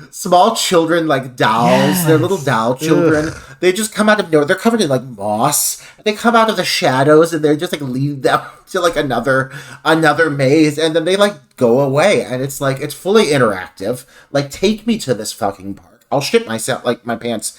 small children, like, dolls, yes. They're little doll children. Ugh. They just come out of nowhere. They're covered in, like, moss. They come out of the shadows, and they're just, like, lead them to, like, another maze, and then they, like, go away, and it's, like, it's fully interactive. Like, take me to this fucking park. I'll shit myself, like, my pants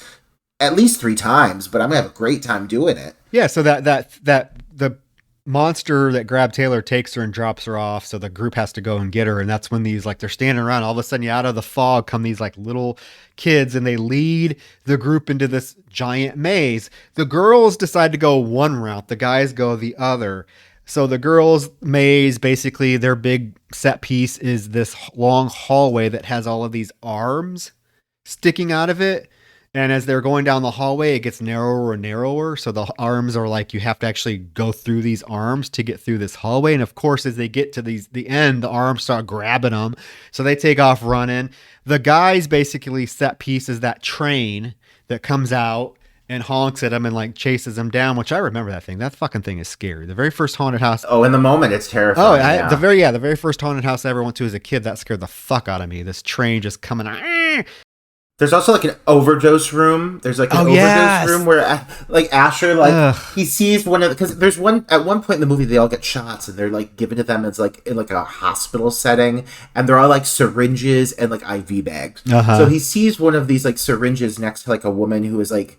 at least 3 times, but I'm gonna have a great time doing it. Yeah, so that the monster that grabbed Taylor takes her and drops her off, so the group has to go and get her. And that's when these, like, they're standing around, all of a sudden out of the fog come these like little kids, and they lead the group into this giant maze. The girls decide to go one route, the guys go the other. So the girls' maze, basically their big set piece is this long hallway that has all of these arms sticking out of it. And as they're going down the hallway, it gets narrower and narrower. So the arms are like, you have to actually go through these arms to get through this hallway. And of course, as they get to the end, the arms start grabbing them. So they take off running. The guys basically set pieces that train that comes out and honks at them and like chases them down, which I remember that thing. That fucking thing is scary. The very first haunted house. Oh, in the moment, it's terrifying. The very first haunted house I ever went to as a kid, that scared the fuck out of me. This train just coming out. There's also like an overdose room. There's like an overdose room where like Asher, like he sees one of because there's one at one point in the movie they all get shots and they're like given to them as like in like a hospital setting and they're all like syringes and like IV bags. So he sees one of these like syringes next to like a woman who is like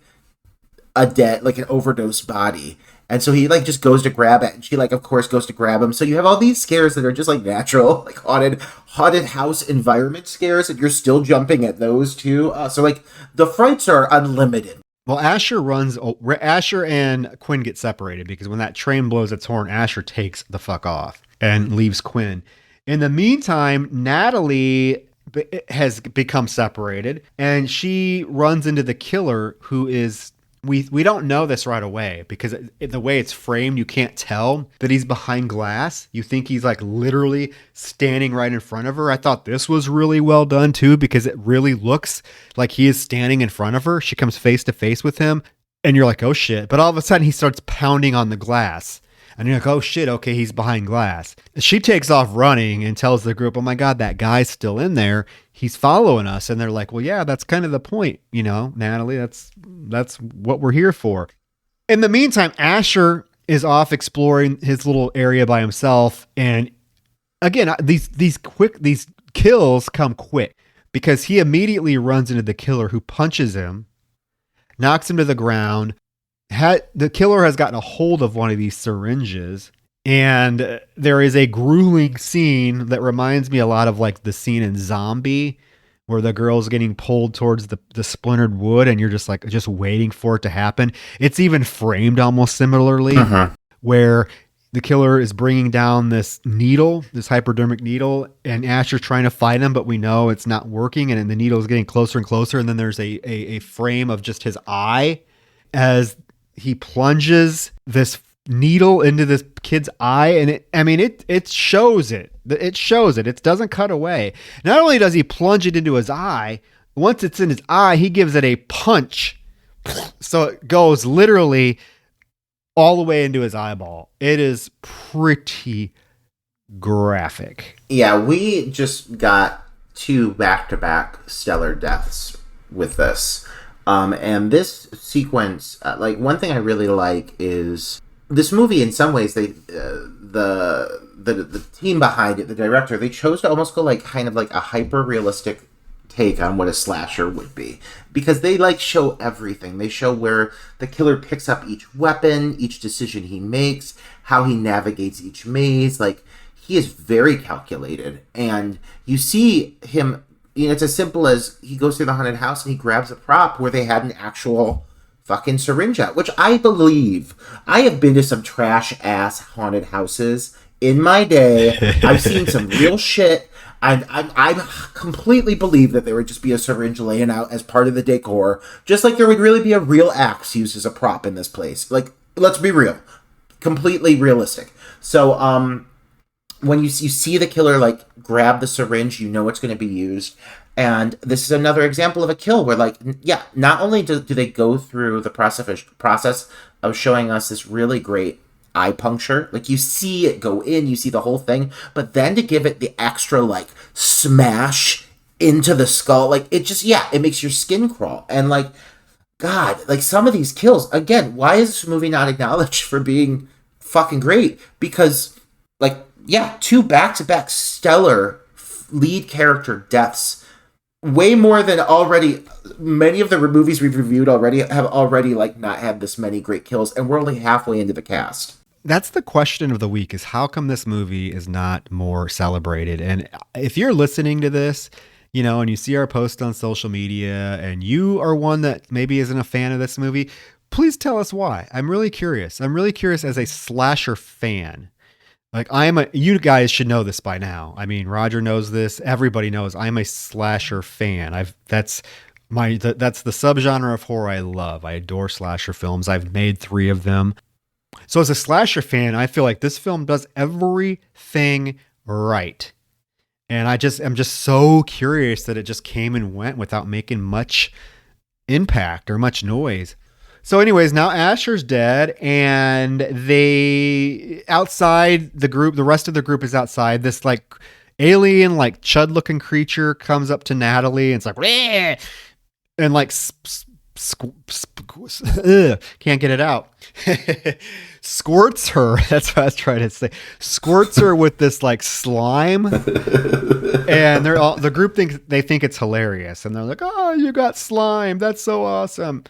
a dead like an overdose body. And so he like just goes to grab it and she like of course goes to grab him. So you have all these scares that are just like natural, like haunted house environment scares and you're still jumping at those too. So like the frights are unlimited. Well, Asher and Quinn get separated because when that train blows its horn, Asher takes the fuck off and leaves Quinn. In the meantime, Natalie has become separated and she runs into the killer who is... We don't know this right away because the way it's framed, you can't tell that he's behind glass. You think he's like literally standing right in front of her. I thought this was really well done too because it really looks like he is standing in front of her. She comes face to face with him and you're like, oh shit. But all of a sudden he starts pounding on the glass. And you're like, oh shit, okay, he's behind glass. She takes off running and tells the group, oh my God, that guy's still in there. He's following us. And they're like, well, yeah, that's kind of the point, you know, Natalie, that's what we're here for. In the meantime, Asher is off exploring his little area by himself. And again, these kills come quick because he immediately runs into the killer who punches him, knocks him to the ground. The killer has gotten a hold of one of these syringes, and there is a grueling scene that reminds me a lot of like the scene in Zombie where the girl's getting pulled towards the splintered wood and you're just like just waiting for it to happen. It's even framed almost similarly where the killer is bringing down this needle, this hypodermic needle, and Asher's trying to fight him, but we know it's not working and the needle is getting closer and closer. And then there's a frame of just his eye as he plunges this needle into this kid's eye, and it shows it. It shows it. It doesn't cut away. Not only does he plunge it into his eye, once it's in his eye, he gives it a punch. So it goes literally all the way into his eyeball. It is pretty graphic. Yeah, we just got 2 back-to-back stellar deaths with this. And this sequence, like one thing I really like is this movie. In some ways, the team behind it, the director, they chose to almost go like kind of like a hyper realistic take on what a slasher would be because they like show everything. They show where the killer picks up each weapon, each decision he makes, how he navigates each maze. Like he is very calculated, and you see him. You know, it's as simple as he goes through the haunted house and he grabs a prop where they had an actual fucking syringe out, which I believe. I have been to some trash ass haunted houses in my day. I've seen some real shit. I completely believe that there would just be a syringe laying out as part of the decor, just like there would really be a real axe used as a prop in this place. Like, let's be real. Completely realistic. So, when you see the killer like grab the syringe, you know it's going to be used. And this is another example of a kill where like, yeah, not only do they go through the process of showing us this really great eye puncture, like you see it go in, you see the whole thing, but then to give it the extra like smash into the skull, like it just, yeah, it makes your skin crawl. And like, God, like some of these kills, again, why is this movie not acknowledged for being fucking great? Because like, yeah, 2 back-to-back stellar lead character deaths. Way more than already. Many of the movies we've reviewed already have already like not had this many great kills, and we're only halfway into the cast. that's the question of the week, is how come this movie is not more celebrated? And if you're listening to this, and you see our post on social media and you are one that maybe isn't a fan of this movie, please tell us why. I'm really curious. I'm really curious as a slasher fan. Like you guys should know this by now. I mean, Roger knows this. Everybody knows I'm a slasher fan. That's the subgenre of horror I love. I adore slasher films. I've made 3 of them. So as a slasher fan, I feel like this film does everything right. And I'm just so curious that it just came and went without making much impact or much noise. So anyways, now Asher's dead and they outside the group, the rest of the group is outside. This like alien, like chud looking creature comes up to Natalie and it's like, "Bleh!" And like, can't get it out. Squirts her. That's what I was trying to say. Squirts her with this like slime. And the group think it's hilarious. And they're like, "Oh, you got slime. That's so awesome."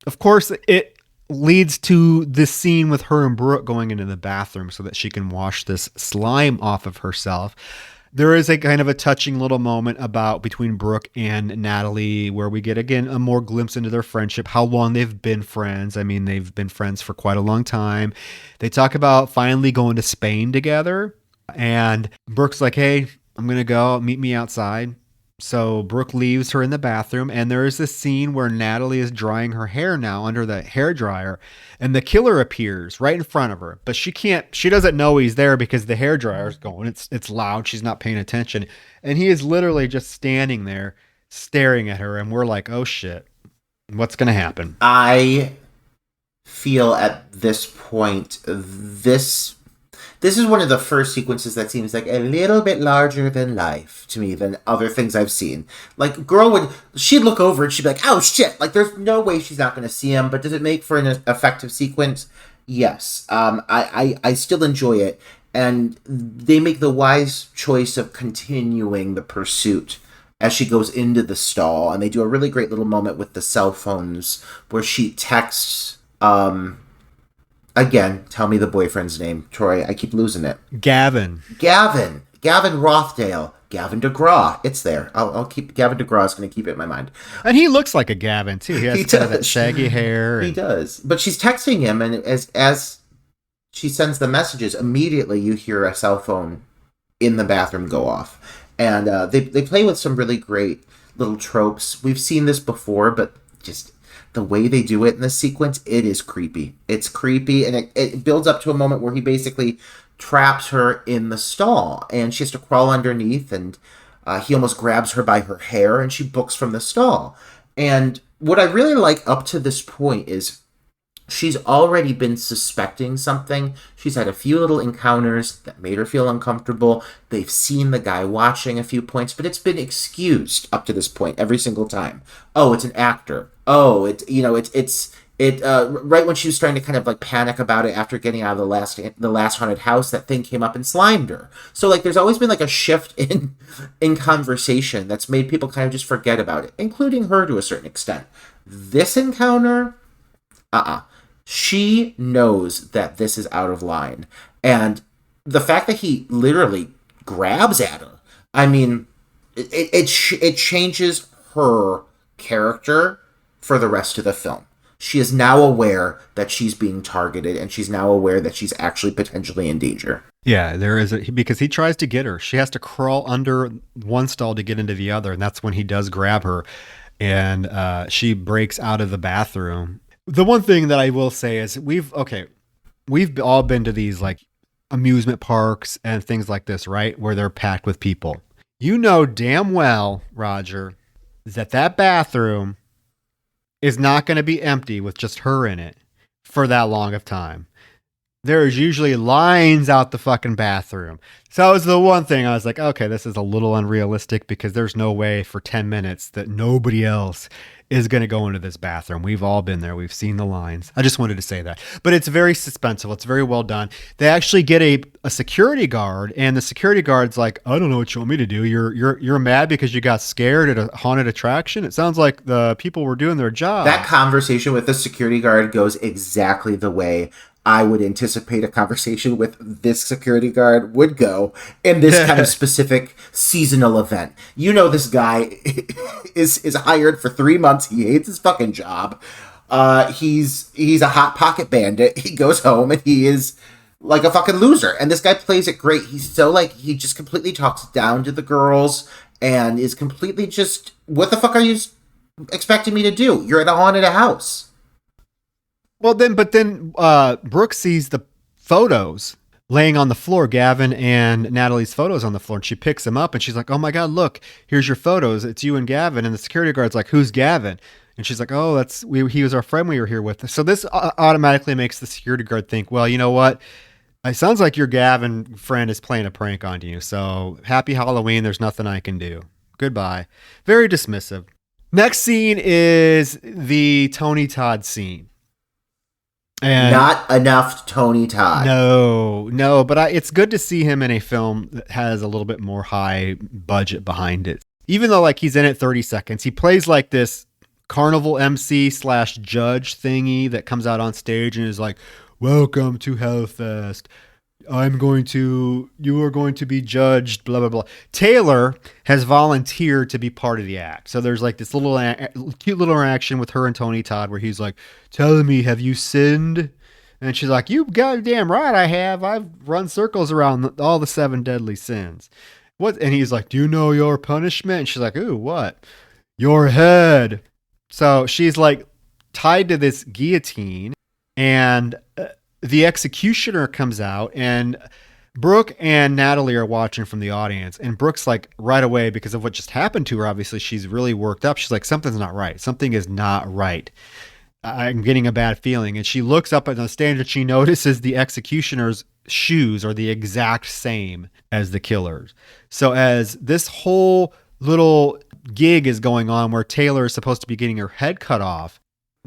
Of course, it leads to this scene with her and Brooke going into the bathroom so that she can wash this slime off of herself. There is a kind of a touching little moment between Brooke and Natalie where we get, again, a more glimpse into their friendship, how long they've been friends. I mean, they've been friends for quite a long time. They talk about finally going to Spain together. And Brooke's like, "Hey, I'm going to go. Meet me outside." So Brooke leaves her in the bathroom, and there is this scene where Natalie is drying her hair now under the hair dryer, and the killer appears right in front of her, but she doesn't know he's there because the hair dryer is going. It's loud. She's not paying attention. And he is literally just standing there staring at her, and we're like, "Oh shit, what's going to happen?" I feel at this point, this is one of the first sequences that seems like a little bit larger than life to me than other things I've seen. Like, she'd look over and she'd be like, "Oh shit," like there's no way she's not going to see him, but does it make for an effective sequence? Yes. I still enjoy it, and they make the wise choice of continuing the pursuit as she goes into the stall, and they do a really great little moment with the cell phones where she texts, again, tell me the boyfriend's name, Troy. I keep losing it. Gavin Rothdale. Gavin DeGraw. It's there. I'll keep Gavin DeGraw is going to keep it in my mind. And he looks like a Gavin too. He has kind of that shaggy hair. He does. But she's texting him, and as she sends the messages, immediately you hear a cell phone in the bathroom go off. And they play with some really great little tropes. We've seen this before, but just the way they do it in this sequence, it is creepy. It's creepy, and it builds up to a moment where he basically traps her in the stall, and she has to crawl underneath, and he almost grabs her by her hair, and she books from the stall. And what I really like up to this point is she's already been suspecting something. She's had a few little encounters that made her feel uncomfortable. They've seen the guy watching a few points, but it's been excused up to this point every single time. Oh, it's an actor. Oh, right when she was starting to kind of like panic about it after getting out of the last haunted house, that thing came up and slimed her. So like there's always been like a shift in conversation that's made people kind of just forget about it, including her to a certain extent. This encounter, she knows that this is out of line. And the fact that he literally grabs at her, I mean, it changes her character for the rest of the film. She is now aware that she's being targeted, and she's now aware that she's actually potentially in danger. Yeah, because he tries to get her. She has to crawl under one stall to get into the other, and that's when he does grab her, and she breaks out of the bathroom. The one thing that I will say is we've all been to these like amusement parks and things like this, right? Where they're packed with people. You know damn well, Roger, that bathroom is not going to be empty with just her in it for that long of time. There's usually lines out the fucking bathroom. So that was the one thing I was like, okay, this is a little unrealistic because there's no way for 10 minutes that nobody else is going to go into this bathroom. We've all been there. We've seen the lines. I just wanted to say that. But it's very suspenseful. It's very well done. They actually get a security guard, and the security guard's like, "I don't know what you want me to do. You're mad because you got scared at a haunted attraction?" It sounds like the people were doing their job. That conversation with the security guard goes exactly the way I would anticipate a conversation with this security guard would go in this kind of specific seasonal event. You know, this guy is hired for 3 months. He hates his fucking job. He's a hot pocket bandit. He goes home and he is like a fucking loser. And this guy plays it great. He's so like, he just completely talks down to the girls and is completely just, what the fuck are you expecting me to do? You're at a haunted house. Well, then Brooke sees the photos laying on the floor, Gavin and Natalie's photos on the floor, and she picks them up and she's like, oh my God, look, here's your photos. It's you and Gavin. And the security guard's like, who's Gavin? And she's like, oh, he was our friend we were here with. So this automatically makes the security guard think, well, you know what? It sounds like your Gavin friend is playing a prank on you. So happy Halloween. There's nothing I can do. Goodbye. Very dismissive. Next scene is the Tony Todd scene. And not enough Tony Todd. No, but it's good to see him in a film that has a little bit more high budget behind it. Even though like he's in it 30 seconds, he plays like this carnival MC / judge thingy that comes out on stage and is like, welcome to Hellfest. You are going to be judged, blah, blah, blah. Taylor has volunteered to be part of the act. So there's like this cute little interaction with her and Tony Todd where he's like, telling me, have you sinned? And she's like, you goddamn right I have. I've run circles around all the 7 deadly sins. What? And he's like, do you know your punishment? And she's like, ooh, what? Your head. So she's like tied to this guillotine and the executioner comes out and Brooke and Natalie are watching from the audience, and Brooke's like right away, because of what just happened to her, obviously she's really worked up. She's like, something's not right. Something is not right. I'm getting a bad feeling. And she looks up at the stage and she notices the executioner's shoes are the exact same as the killer's. So as this whole little gig is going on where Taylor is supposed to be getting her head cut off,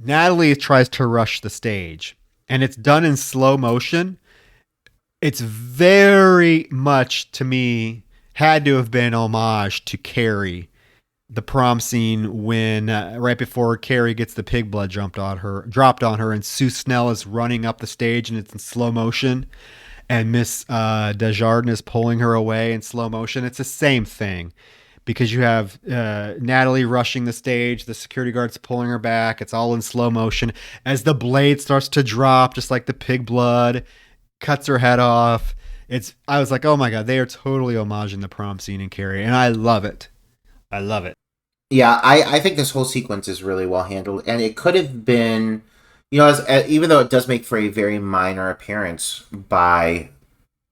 Natalie tries to rush the stage. And it's done in slow motion. It's very much, to me, had to have been homage to Carrie, the prom scene when right before Carrie gets the pig blood dropped on her, and Sue Snell is running up the stage and it's in slow motion, and Miss Desjardins is pulling her away in slow motion. It's the same thing. Because you have Natalie rushing the stage, the security guard's pulling her back. It's all in slow motion as the blade starts to drop, just like the pig blood, cuts her head off. I was like, oh my God, they are totally homaging the prom scene in Carrie, and I love it. I love it. Yeah, I think this whole sequence is really well handled, and it could have been, you know, even though it does make for a very minor appearance by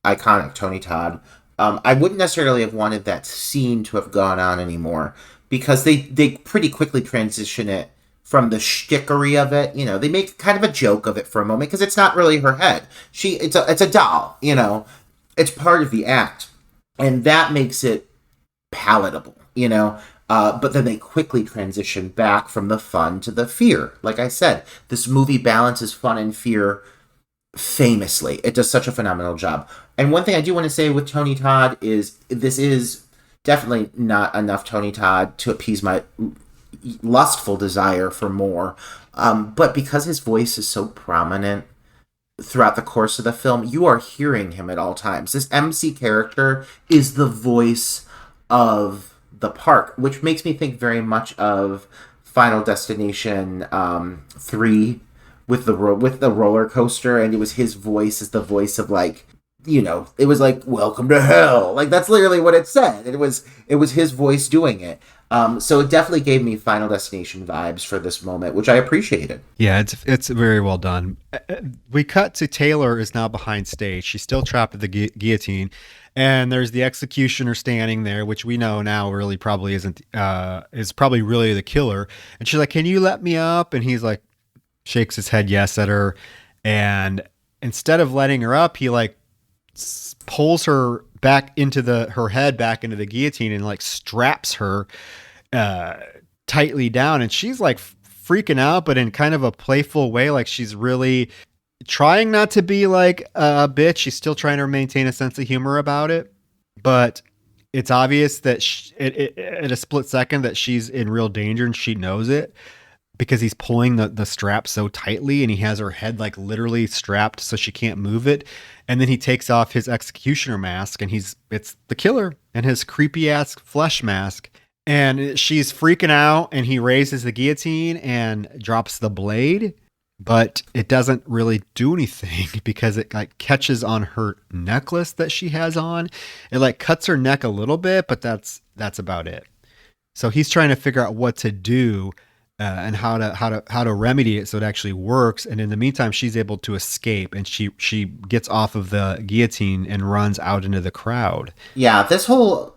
iconic Tony Todd, I wouldn't necessarily have wanted that scene to have gone on anymore, because they pretty quickly transition it from the shtickery of it. You know, they make kind of a joke of it for a moment because it's not really her head. It's a doll. You know, it's part of the act, and that makes it palatable. You know, but then they quickly transition back from the fun to the fear. Like I said, this movie balances fun and fear famously. It does such a phenomenal job. And one thing I do want to say with Tony Todd is this is definitely not enough Tony Todd to appease my lustful desire for more. But because his voice is so prominent throughout the course of the film, you are hearing him at all times. This MC character is the voice of the park, which makes me think very much of Final Destination 3 with the roller coaster, and it was his voice as the voice of, like, you know, it was like, welcome to hell. Like, that's literally what it said. It was his voice doing it. So it definitely gave me Final Destination vibes for this moment, which I appreciated. Yeah, it's very well done. We cut to Taylor is now behind stage. She's still trapped at the guillotine, and there's the executioner standing there, which we know now really probably isn't is probably really the killer. And she's like, "Can you let me up?" And he's like, shakes his head yes at her, and instead of letting her up, he like pulls her back into her head back into the guillotine and like straps her tightly down, and she's like freaking out, but in kind of a playful way, like she's really trying not to be like a bitch. She's still trying to maintain a sense of humor about it, but it's obvious that at a split second that she's in real danger, and she knows it. because he's pulling the strap so tightly, and he has her head like literally strapped so she can't move it. And then he takes off his executioner mask, and it's the killer and his creepy ass flesh mask. And she's freaking out, and he raises the guillotine and drops the blade, but it doesn't really do anything because it like catches on her necklace that she has on. It like cuts her neck a little bit, but that's about it. So he's trying to figure out what to do and how to remedy it so it actually works. And in the meantime, she's able to escape, and she gets off of the guillotine and runs out into the crowd. Yeah, this whole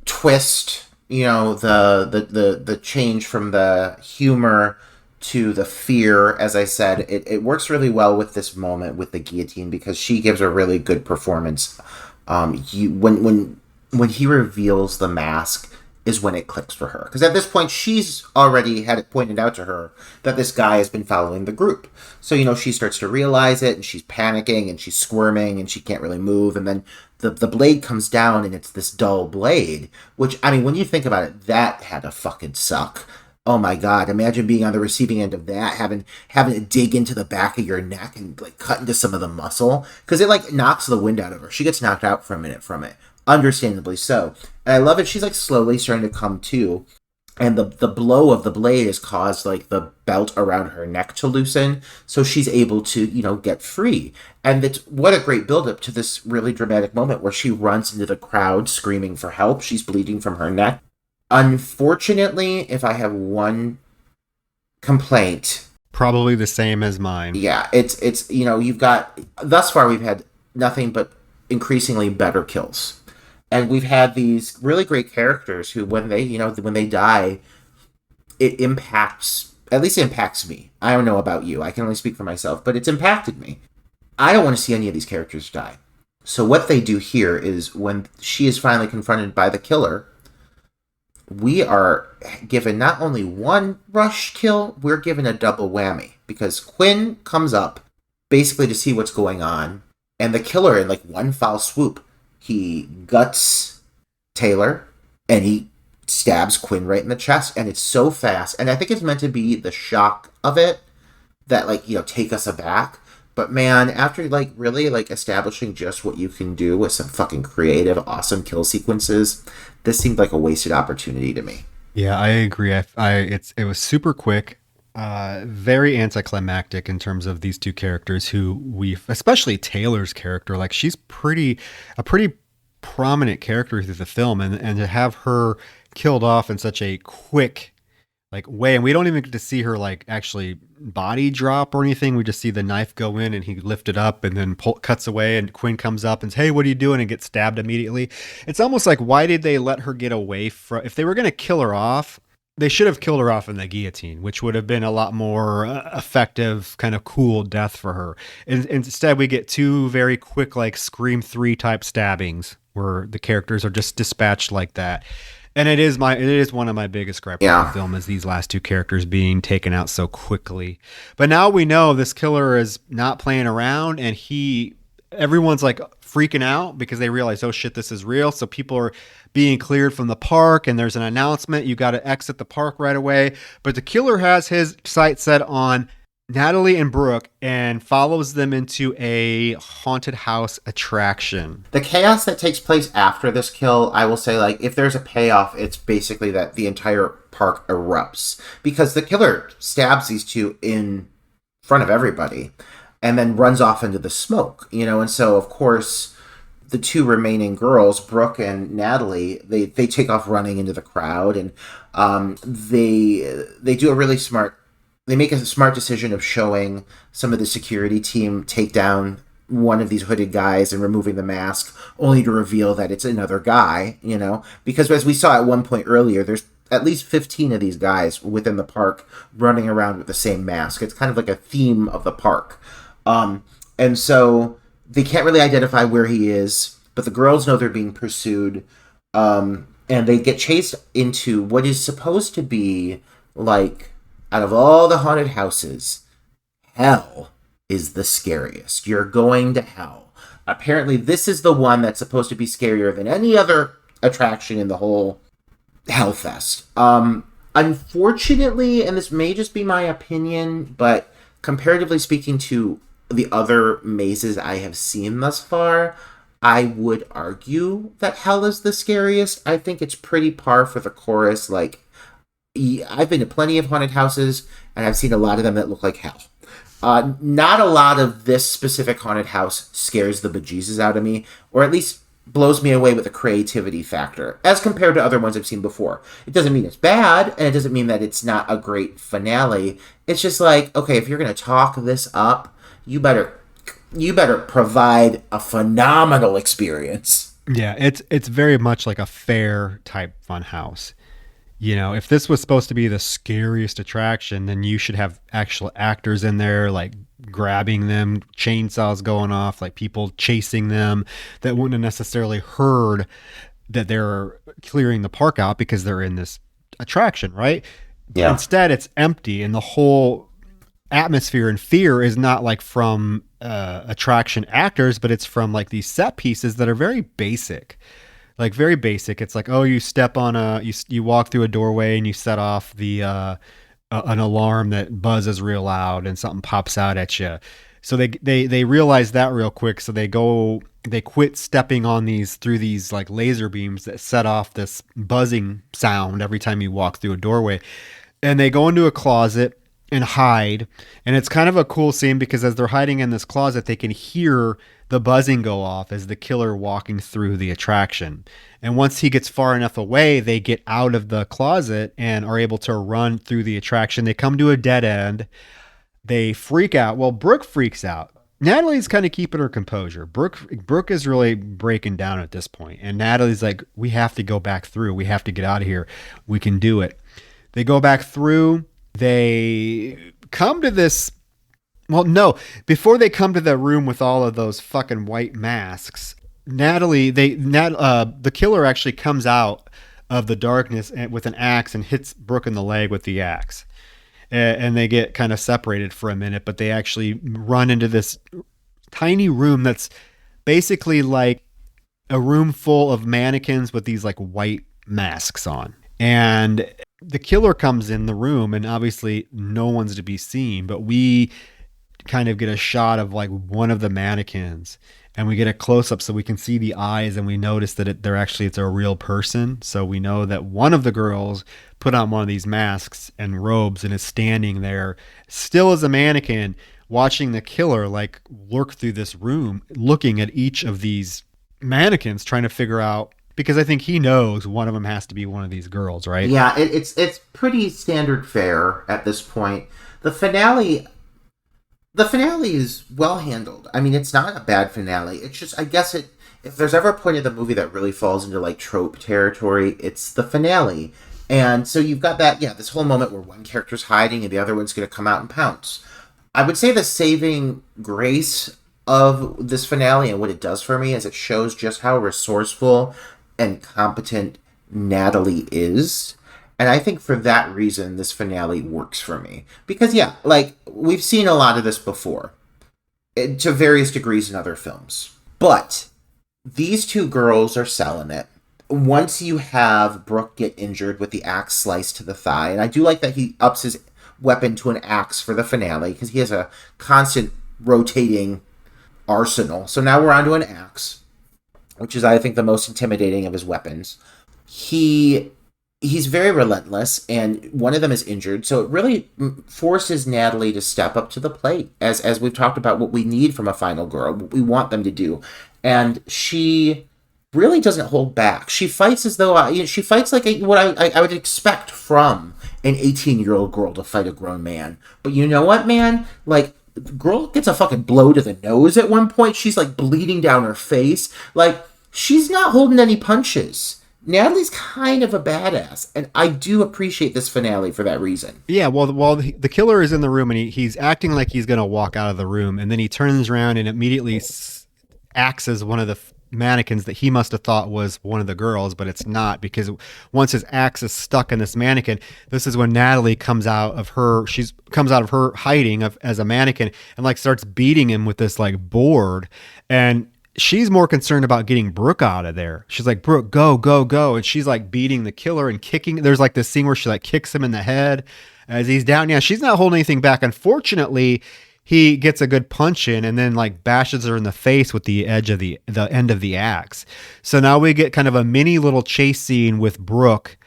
twist, the change from the humor to the fear, as I said, it works really well with this moment with the guillotine because she gives a really good performance. When he reveals the mask is when it clicks for her. Because at this point, she's already had it pointed out to her that this guy has been following the group. So, she starts to realize it, and she's panicking, and she's squirming, and she can't really move. And then the blade comes down, and it's this dull blade, which, I mean, when you think about it, that had to fucking suck. Oh my God, imagine being on the receiving end of that, having it dig into the back of your neck and like cut into some of the muscle. Because it like knocks the wind out of her. She gets knocked out for a minute from it. Understandably so. And I love it. She's like slowly starting to come to. And the blow of the blade has caused like the belt around her neck to loosen. So she's able to, get free. And it's what a great buildup to this really dramatic moment where she runs into the crowd screaming for help. She's bleeding from her neck. Unfortunately, if I have one complaint, probably the same as mine. Yeah, it's you've got, thus far we've had nothing but increasingly better kills. And we've had these really great characters who, when they die, it impacts, at least it impacts me. I don't know about you. I can only speak for myself, but it's impacted me. I don't want to see any of these characters die. So what they do here is when she is finally confronted by the killer, we are given not only one rush kill, we're given a double whammy. Because Quinn comes up basically to see what's going on, and the killer, in like one foul swoop, he guts Taylor, and he stabs Quinn right in the chest, and it's so fast. And I think it's meant to be the shock of it that, take us aback. But man, after, really, establishing just what you can do with some fucking creative, awesome kill sequences, this seemed like a wasted opportunity to me. Yeah, I agree. It was super quick. Very anticlimactic in terms of these two characters who especially Taylor's character, she's a pretty prominent character through the film, and to have her killed off in such a quick way, and we don't even get to see her actually body drop or anything. We just see the knife go in, and he lift it up, and then cuts away, and Quinn comes up and says, "Hey, what are you doing?" and gets stabbed immediately. It's almost like, why did they let her get away from? If they were going to kill her off, they should have killed her off in the guillotine, which would have been a lot more effective, kind of cool death for her. And instead, we get two very quick, Scream 3 type stabbings where the characters are just dispatched like that. And it is one of my biggest gripes with the film, is these last two characters being taken out so quickly. But now we know this killer is not playing around, and everyone's freaking out because they realize, oh shit, this is real. So people are being cleared from the park, and there's an announcement, you got to exit the park right away. But the killer has his sight set on Natalie and Brooke and follows them into a haunted house attraction. The chaos that takes place after this kill, I will say, if there's a payoff, it's basically that the entire park erupts. Because the killer stabs these two in front of everybody and then runs off into the smoke, and so, of course, the two remaining girls, Brooke and Natalie, they take off running into the crowd, and they do a really smart. They make a smart decision of showing some of the security team take down one of these hooded guys and removing the mask, only to reveal that it's another guy, because as we saw at one point earlier, there's at least 15 of these guys within the park running around with the same mask. It's kind of like a theme of the park. And so they can't really identify where he is, but the girls know they're being pursued. And they get chased into what is supposed to be out of all the haunted houses, hell is the scariest. You're going to hell. Apparently, this is the one that's supposed to be scarier than any other attraction in the whole Hellfest. Unfortunately, and this may just be my opinion, but comparatively speaking to the other mazes I have seen thus far, I would argue that Hell is the scariest. I think it's pretty par for the course. Like, I've been to plenty of haunted houses, and I've seen a lot of them that look like hell. Not a lot of this specific haunted house scares the bejesus out of me, or at least blows me away with the creativity factor, as compared to other ones I've seen before. It doesn't mean it's bad, and it doesn't mean that it's not a great finale. It's just like, okay, if you're going to talk this up, you better provide a phenomenal experience. Yeah, it's very much like a fair type fun house. You know, if this was supposed to be the scariest attraction, then you should have actual actors in there, like grabbing them, chainsaws going off, like people chasing them that wouldn't have necessarily heard that they're clearing the park out because they're in this attraction, right? Yeah. Instead, it's empty, and the whole atmosphere and fear is not like from attraction actors, but it's from like these set pieces that are very basic. Like very basic. It's like, oh, you step on you walk through a doorway and you set off the an alarm that buzzes real loud and something pops out at you. So they realize that real quick. So they quit stepping on through these like laser beams that set off this buzzing sound every time you walk through a doorway. And they go into a closet and hide. And it's kind of a cool scene because as they're hiding in this closet, they can hear the buzzing go off as the killer walking through the attraction. And once he gets far enough away, they get out of the closet and are able to run through the attraction. They come to a dead end. They freak out. Well, Brooke freaks out. Natalie's kind of keeping her composure. Brooke is really breaking down at this point. And Natalie's like, we have to go back through. We have to get out of here. We can do it. They go back through. They come to this. Well, no, before they come to the room with all of those fucking white masks, the killer actually comes out of the darkness with an axe and hits Brooke in the leg with the axe. And they get kind of separated for a minute, but they actually run into this tiny room that's basically like a room full of mannequins with these like white masks on. And the killer comes in the room, and obviously no one's to be seen, but we kind of get a shot of like one of the mannequins, and we get a close-up so we can see the eyes, and we notice that it's a real person. So we know that one of the girls put on one of these masks and robes and is standing there still as a mannequin, watching the killer like lurk through this room, looking at each of these mannequins, trying to figure out, because I think he knows one of them has to be one of these girls, right? Yeah, it's pretty standard fare at this point. The finale is well handled. I mean, it's not a bad finale. It's just, I guess if there's ever a point of the movie that really falls into like trope territory, it's the finale. And so you've got this whole moment where one character's hiding and the other one's going to come out and pounce. I would say the saving grace of this finale and what it does for me is it shows just how resourceful and competent Natalie is. And I think for that reason, this finale works for me. Because, we've seen a lot of this before, to various degrees in other films. But these two girls are selling it. Once you have Brooke get injured with the axe sliced to the thigh, and I do like that he ups his weapon to an axe for the finale, because he has a constant rotating arsenal. So now we're onto an axe, which is, I think, the most intimidating of his weapons. He's very relentless, and one of them is injured, so it really forces Natalie to step up to the plate, as we've talked about what we need from a final girl, what we want them to do. And she really doesn't hold back. She fights as though, she fights like what I would expect from an 18-year-old girl to fight a grown man. But you know what, man? Like, the girl gets a fucking blow to the nose at one point. She's, like, bleeding down her face. Like, she's not holding any punches. Natalie's kind of a badass, and I do appreciate this finale for that reason. Yeah, well, the killer is in the room, and he's acting like he's going to walk out of the room, and then he turns around and immediately axes one of the mannequins that he must have thought was one of the girls, but it's not, because once his axe is stuck in this mannequin, this is when Natalie comes out of her hiding as a mannequin and like starts beating him with this like board. And she's more concerned about getting Brooke out of there. She's like, Brooke, go, go, go. And she's like beating the killer and kicking. There's like this scene where she like kicks him in the head as he's down. Yeah, she's not holding anything back. Unfortunately, he gets a good punch in and then like bashes her in the face with the edge of the end of the axe. So now we get kind of a mini little chase scene with Brooke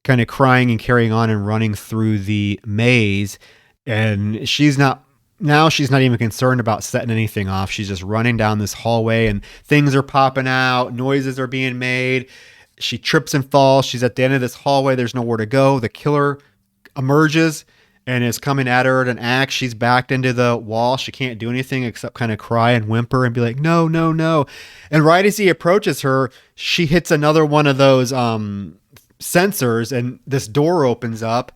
kind of crying and carrying on and running through the maze. And she's not even concerned about setting anything off. She's just running down this hallway and things are popping out. Noises are being made. She trips and falls. She's at the end of this hallway. There's nowhere to go. The killer emerges and is coming at her at an axe. She's backed into the wall. She can't do anything except kind of cry and whimper and be like, no, no, no. And right as he approaches her, she hits another one of those sensors and this door opens up.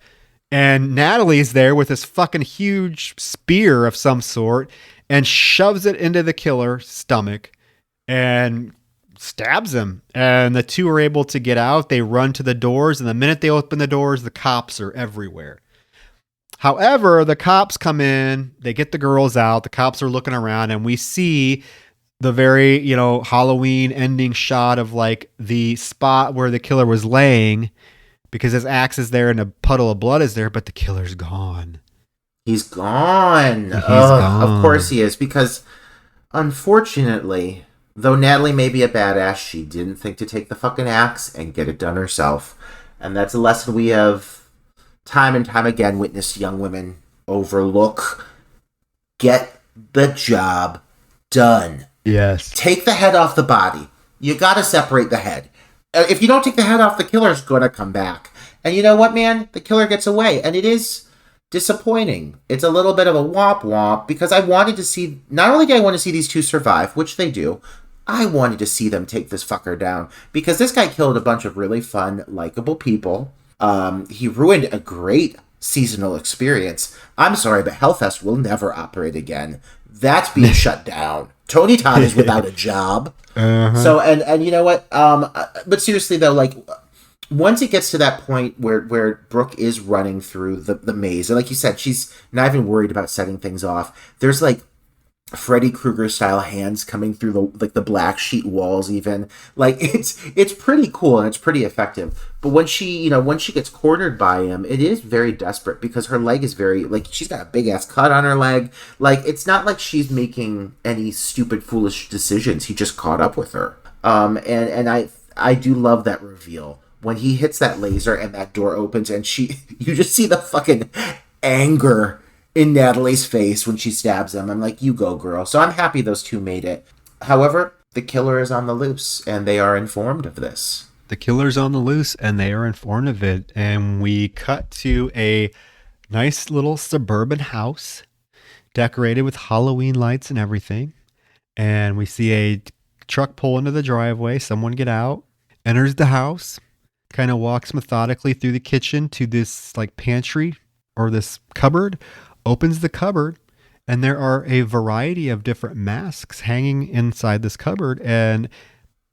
And Natalie's there with this fucking huge spear of some sort and shoves it into the killer's stomach and stabs him. And the two are able to get out. They run to the doors. And the minute they open the doors, the cops are everywhere. However, the cops come in. They get the girls out. The cops are looking around. And we see the very, Halloween ending shot of like the spot where the killer was laying. Because his axe is there and a puddle of blood is there, but the killer's gone. He's gone. Of course he is. Because, unfortunately, though Natalie may be a badass, she didn't think to take the fucking axe and get it done herself. And that's a lesson we have time and time again witnessed young women overlook. Get the job done. Yes. Take the head off the body. You gotta separate the head. If you don't take the head off, the killer's going to come back. And you know what, man? The killer gets away. And it is disappointing. It's a little bit of a womp womp because I wanted to see, not only did I want to see these two survive, which they do, I wanted to see them take this fucker down. Because this guy killed a bunch of really fun, likable people. He ruined a great seasonal experience. I'm sorry, but Hellfest will never operate again. That's being shut down. Tony Todd is without a job. Uh-huh. So, and you know what? But seriously though, like once it gets to that point where Brooke is running through the maze, and like you said, she's not even worried about setting things off. There's like Freddy Krueger style hands coming through the black sheet walls even. Like it's pretty cool and it's pretty effective. But when she gets cornered by him, it is very desperate because her leg is very, like, she's got a big ass cut on her leg. Like, it's not like she's making any stupid foolish decisions. He just caught up with her. And I do love that reveal when he hits that laser and that door opens and you just see the fucking anger in Natalie's face when she stabs him. I'm like, you go, girl. So I'm happy those two made it. However, the killer is on the loose, and they are informed of this. The killer's on the loose, and they are informed of it. And we cut to a nice little suburban house decorated with Halloween lights and everything. And we see a truck pull into the driveway. Someone get out, enters the house, kind of walks methodically through the kitchen to this like pantry or this cupboard, opens the cupboard, and there are a variety of different masks hanging inside this cupboard. And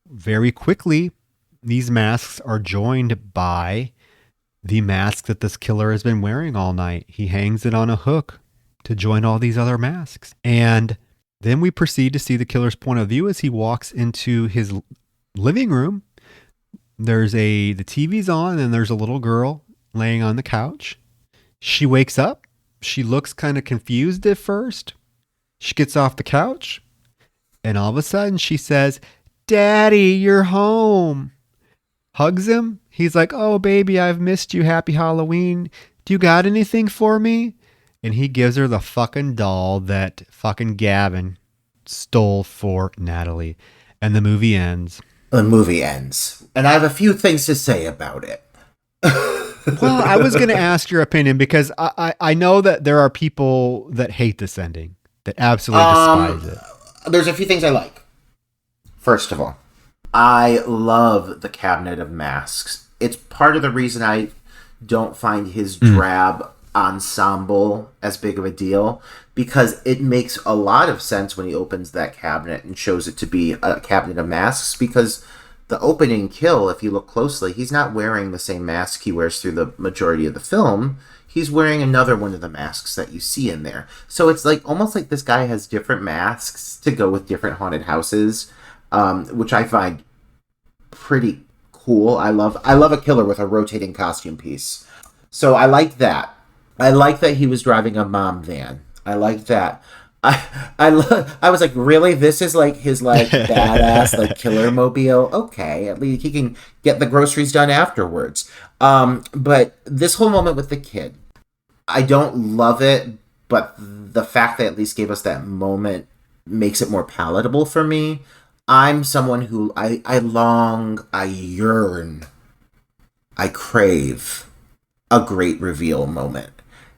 very quickly, these masks are joined by the mask that this killer has been wearing all night. He hangs it on a hook to join all these other masks. And then we proceed to see the killer's point of view as he walks into his living room. The TV's on, and there's a little girl laying on the couch. She wakes up. She looks kind of confused at first. She gets off the couch, and all of a sudden she says, "Daddy, you're home." Hugs him. He's like, "Oh, baby, I've missed you. Happy Halloween. Do you got anything for me?" And he gives her the fucking doll that fucking Gavin stole for Natalie. And the movie ends. And I have a few things to say about it. Well, I was going to ask your opinion because I know that there are people that hate this ending, that absolutely despise it. There's a few things I like. First of all, I love the Cabinet of Masks. It's part of the reason I don't find his drab ensemble as big of a deal, because it makes a lot of sense when he opens that cabinet and shows it to be a cabinet of masks, because the opening kill, if you look closely, he's not wearing the same mask he wears through the majority of the film. He's wearing another one of the masks that you see in there. So it's like almost like this guy has different masks to go with different haunted houses. which I find pretty cool. I love a killer with a rotating costume piece. So I like that. I like that he was driving a mom van. I like that. I was like, really? This is like his like badass like killer mobile. Okay, at least he can get the groceries done afterwards. But this whole moment with the kid, I don't love it, but the fact that at least gave us that moment makes it more palatable for me. I'm someone who I long, I yearn, I crave a great reveal moment.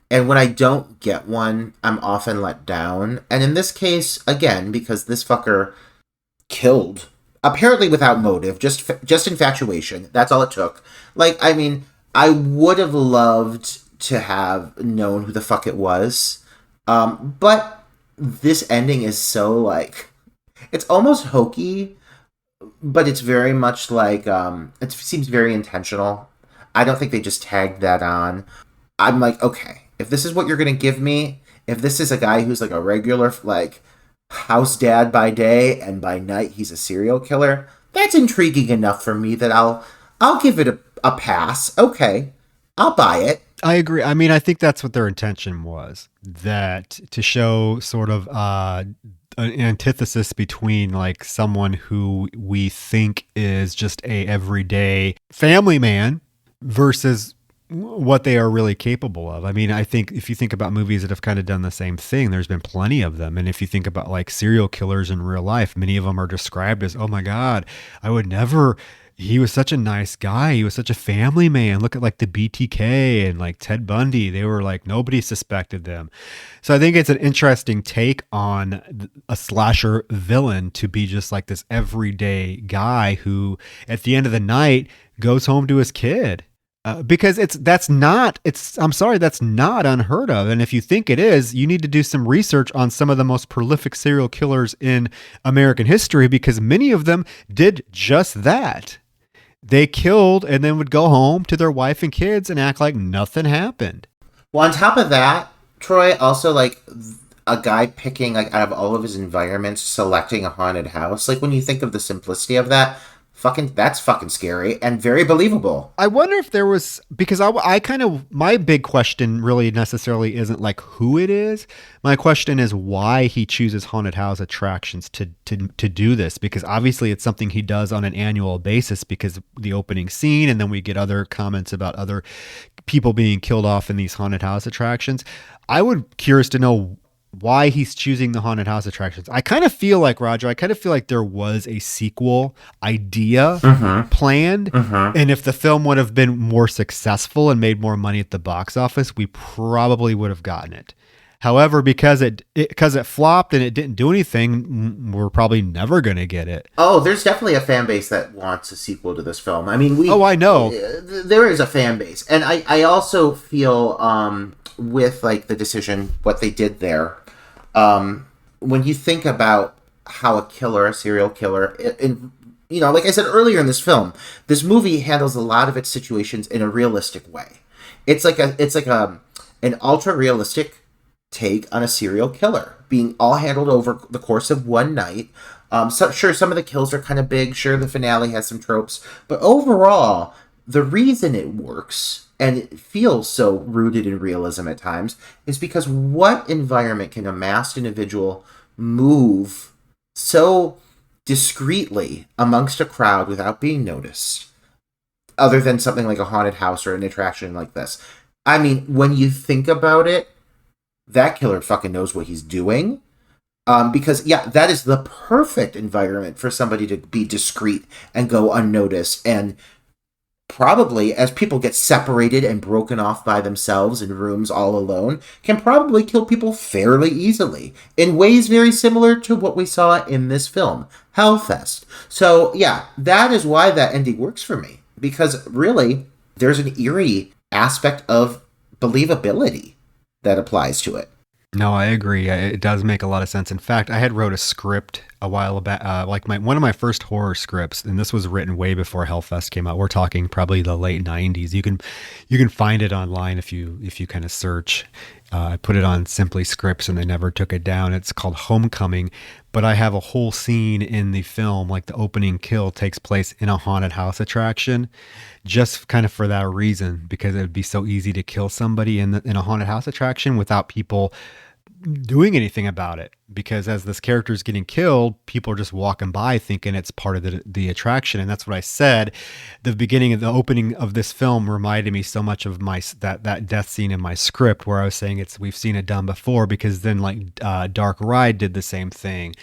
And when I don't get one, I'm often let down. And in this case, again, because this fucker killed, apparently without motive, just infatuation. That's all it took. Like, I mean, I would have loved to have known who the fuck it was. But this ending is so, like, it's almost hokey, but it's very much like, it seems very intentional. I don't think they just tagged that on. I'm like, okay, if this is what you're going to give me, if this is a guy who's like a regular, like, house dad by day and by night he's a serial killer, that's intriguing enough for me that I'll give it a pass. Okay, I'll buy it. I agree. I mean, I think that's what their intention was, that to show sort of an antithesis between like someone who we think is just a everyday family man versus what they are really capable of. I mean, I think if you think about movies that have kind of done the same thing, there's been plenty of them. And if you think about like serial killers in real life, many of them are described as, oh my God, I would never, he was such a nice guy. He was such a family man. Look at like the BTK and like Ted Bundy. They were like, nobody suspected them. So I think it's an interesting take on a slasher villain to be just like this everyday guy who at the end of the night goes home to his kid. Because that's not unheard of. And if you think it is, you need to do some research on some of the most prolific serial killers in American history, because many of them did just that. They killed and then would go home to their wife and kids and act like nothing happened. Well, on top of that, Troy, also like a guy picking like out of all of his environments, selecting a haunted house. Like when you think of the simplicity of that, that's fucking scary and very believable. I wonder if there was, because I kind of, my big question really necessarily isn't like who it is. My question is why he chooses haunted house attractions to do this, because obviously it's something he does on an annual basis because the opening scene, and then we get other comments about other people being killed off in these haunted house attractions. I would curious to know why he's choosing the haunted house attractions. I kind of feel like, Roger, there was a sequel idea planned. And if the film would have been more successful and made more money at the box office, we probably would have gotten it. However, because it flopped and it didn't do anything, we're probably never going to get it. Oh, there's definitely a fan base that wants a sequel to this film. I mean, I know. There is a fan base. And I also feel with like the decision, what they did there, when you think about how a serial killer, and you know, like I said earlier in this film, this movie handles a lot of its situations in a realistic way. It's like an ultra realistic take on a serial killer being all handled over the course of one night. So sure, some of the kills are kind of big. Sure, the finale has some tropes, but overall, the reason it works and it feels so rooted in realism at times is because what environment can a masked individual move so discreetly amongst a crowd without being noticed, other than something like a haunted house or an attraction like this? I mean, when you think about it, that killer fucking knows what he's doing. Because, yeah, that is the perfect environment for somebody to be discreet and go unnoticed. And probably, as people get separated and broken off by themselves in rooms all alone, can probably kill people fairly easily in ways very similar to what we saw in this film, Hellfest. So, yeah, that is why that ending works for me. Because, really, there's an eerie aspect of believability that applies to it. No, I agree. It does make a lot of sense. In fact, I had wrote a script a while back, like one of my first horror scripts, and this was written way before Hellfest came out. We're talking probably the late 90s. You can find it online if you kind of search. I put it on Simply Scripts and they never took it down. It's called Homecoming, but I have a whole scene in the film, like the opening kill takes place in a haunted house attraction, just kind of for that reason, because it would be so easy to kill somebody in a haunted house attraction without people doing anything about it, because as this character is getting killed, people are just walking by thinking it's part of the attraction. And that's what I said. The beginning of the opening of this film reminded me so much of that death scene in my script, where I was saying we've seen it done before, because then like Dark Ride did the same thing.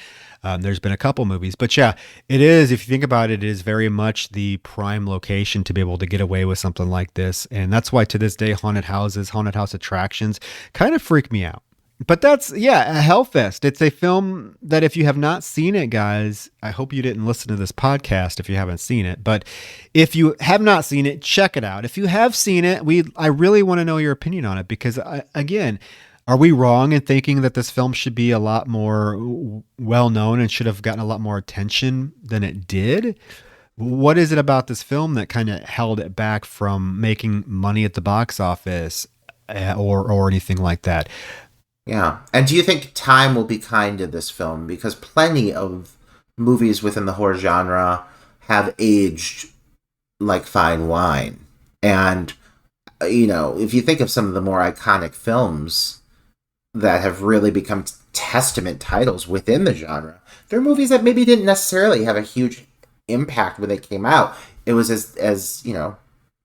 There's been a couple movies, but yeah, it is, if you think about it, it is very much the prime location to be able to get away with something like this. And that's why to this day, haunted house attractions kind of freak me out. But that's, yeah, a Hellfest. It's a film that if you have not seen it, guys, I hope you didn't listen to this podcast if you haven't seen it. But if you have not seen it, check it out. If you have seen it, I really want to know your opinion on it, because, again, are we wrong in thinking that this film should be a lot more well-known and should have gotten a lot more attention than it did? What is it about this film that kind of held it back from making money at the box office or anything like that? Yeah. And do you think time will be kind to this film? Because plenty of movies within the horror genre have aged like fine wine. And, you know, if you think of some of the more iconic films that have really become testament titles within the genre, they're movies that maybe didn't necessarily have a huge impact when they came out. It was as you know,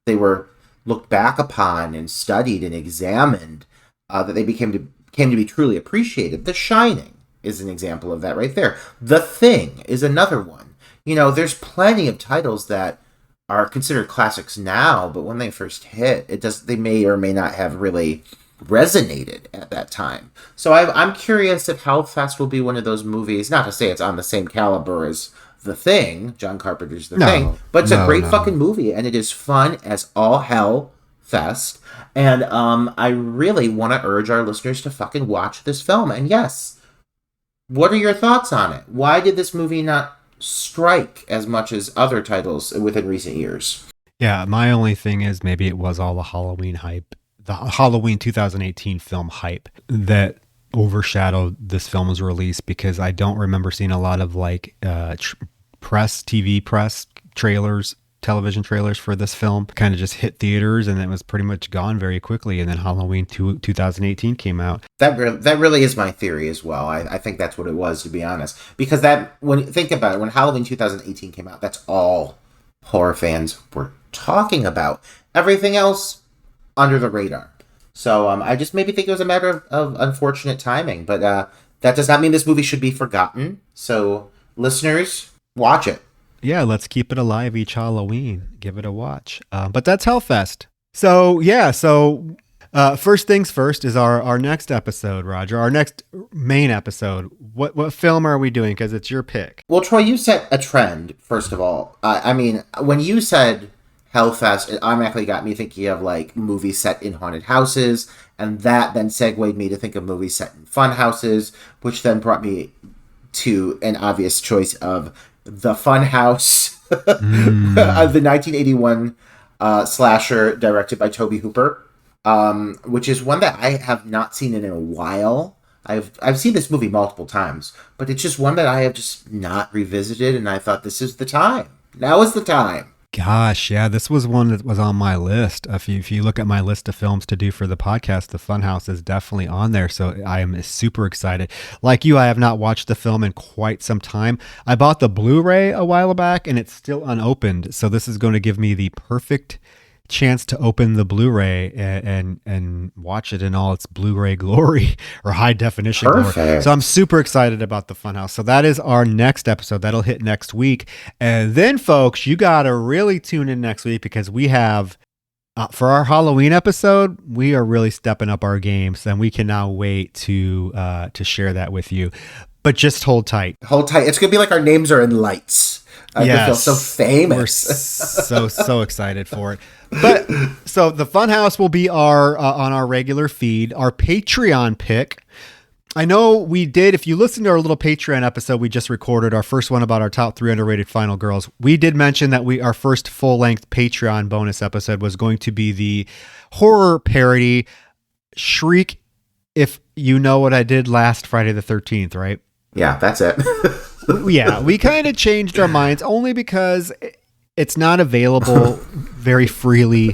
they were looked back upon and studied and examined, that they came to be truly appreciated. The Shining is an example of that right there. The Thing is another one. You know, there's plenty of titles that are considered classics now, but when they first hit, they may or may not have really resonated at that time. So I'm curious if Hellfest will be one of those movies, not to say it's on the same caliber as The Thing, John Carpenter's The Thing, but it's a great fucking movie, and it is fun as all hell fest. And I really want to urge our listeners to fucking watch this film. And yes, what are your thoughts on it? Why did this movie not strike as much as other titles within recent years? Yeah, my only thing is maybe it was all the Halloween hype, the Halloween 2018 film hype that overshadowed this film's release, because I don't remember seeing a lot of like TV press trailers, television trailers for this film. Kind of just hit theaters and it was pretty much gone very quickly. And then Halloween 2018 came out. That really is my theory as well. I think that's what it was, to be honest. Because when you think about it, when Halloween 2018 came out, that's all horror fans were talking about. Everything else under the radar. So I just maybe think it was a matter of unfortunate timing. But that does not mean this movie should be forgotten. So listeners, watch it. Yeah, let's keep it alive each Halloween. Give it a watch. But that's Hellfest. So, yeah. So, first things first is our next episode, Roger. Our next main episode. What film are we doing? Because it's your pick. Well, Troy, you set a trend, first of all. I mean, when you said Hellfest, it automatically got me thinking of, like, movies set in haunted houses. And that then segued me to think of movies set in fun houses, which then brought me to an obvious choice of The Funhouse, the 1981 slasher directed by Tobe Hooper, which is one that I have not seen in a while. I've seen this movie multiple times, but it's just one that I have just not revisited, and I thought this is the time. Now is the time. Gosh, yeah, this was one that was on my list. If you look at my list of films to do for the podcast, The Funhouse is definitely on there. So I am super excited. Like you, I have not watched the film in quite some time. I bought the Blu-ray a while back and it's still unopened. So this is going to give me the perfect chance to open the Blu-ray and watch it in all its Blu-ray glory or high definition glory. So I'm super excited about The Funhouse. So that is our next episode. That'll hit next week. And then, folks, you got to really tune in next week, because we have, for our Halloween episode, we are really stepping up our games, and we cannot wait to share that with you. But just hold tight. Hold tight. It's going to be like our names are in lights. I feel so famous. We're so excited for it. But so the Funhouse will be our on our regular feed. Our Patreon pick, I know we did. If you listen to our little Patreon episode we just recorded, our first one about our top 3 underrated final girls, we did mention that our first full length Patreon bonus episode was going to be the horror parody Shriek if you know what I did last Friday the 13th, right? Yeah, that's it. Yeah, we kind of changed our minds only because it's not available very freely.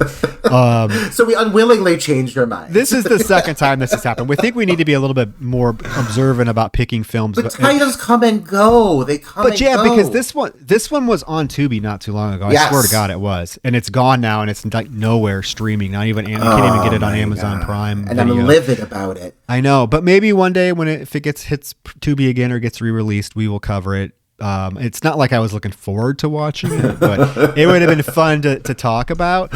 So we unwillingly changed our minds. This is the second time this has happened. We think we need to be a little bit more observant about picking films. The titles come and go. They come and go. Because this one was on Tubi not too long ago. Yes. I swear to God it was. And it's gone now, and it's like nowhere streaming. Not even you can't even get it on Amazon Prime And Video. I'm livid about it. I know, but maybe one day when if it hits Tubi again or gets re-released, we will cover it. It's not like I was looking forward to watching it, but it would have been fun to talk about.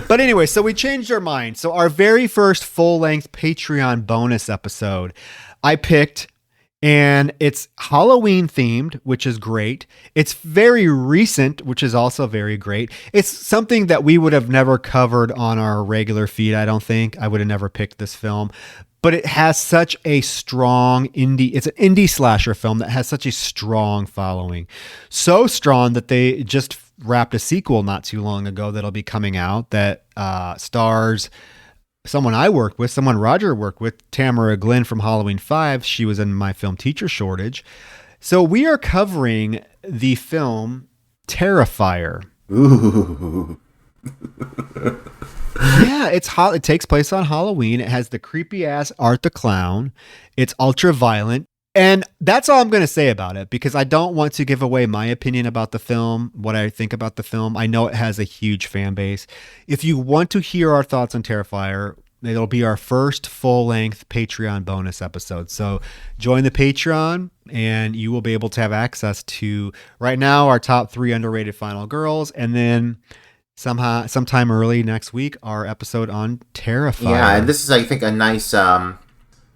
But anyway, so we changed our mind. So our very first full-length Patreon bonus episode, I picked, and it's Halloween themed, which is great. It's very recent, which is also very great. It's something that we would have never covered on our regular feed, I don't think. I would have never picked this film. But it has such a strong it's an indie slasher film that has such a strong following. So strong that they just wrapped a sequel not too long ago that'll be coming out that stars someone Roger worked with, Tamara Glenn from Halloween 5. She was in my film Teacher Shortage. So we are covering the film Terrifier. Ooh. Yeah, it takes place on Halloween. It has the creepy ass Art the Clown. It's ultra violent. And that's all I'm going to say about it, because I don't want to give away my opinion about the film, what I think about the film. I know it has a huge fan base. If you want to hear our thoughts on Terrifier, it'll be our first full-length Patreon bonus episode. So join the Patreon, and you will be able to have access to, right now, our top 3 underrated final girls, and then sometime early next week, our episode on Terrifier. Yeah, and this is, I think, a nice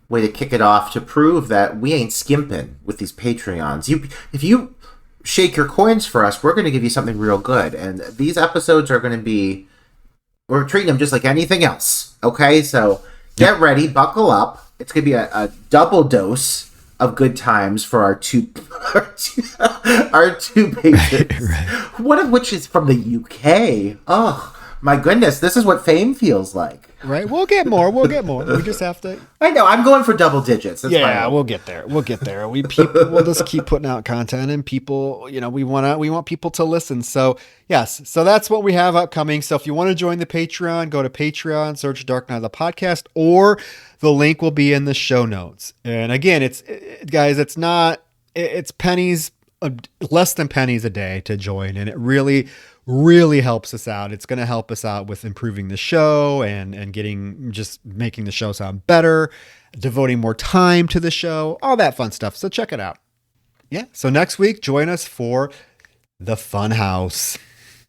way to kick it off to prove that we ain't skimping with these Patreons. If you shake your coins for us, we're going to give you something real good. And these episodes are going to be, we're treating them just like anything else. Okay, so get ready, buckle up. It's going to be a double dose of good times for our two patrons. Right. One of which is from the UK. Oh my goodness, this is what fame feels like. Right, we'll get more. We just have to. I know. I'm going for double digits. That's fine. We'll get there. We'll we'll just keep putting out content, and people, we want people to listen. So yes, so that's what we have upcoming. So if you want to join the Patreon, go to Patreon, search Dark Knight the Podcast, or the link will be in the show notes. And again, it's pennies, less than pennies a day to join, and it really helps us out. It's going to help us out with improving the show and making the show sound better, devoting more time to the show, all that fun stuff. So check it out. Yeah. So next week, join us for the Fun House.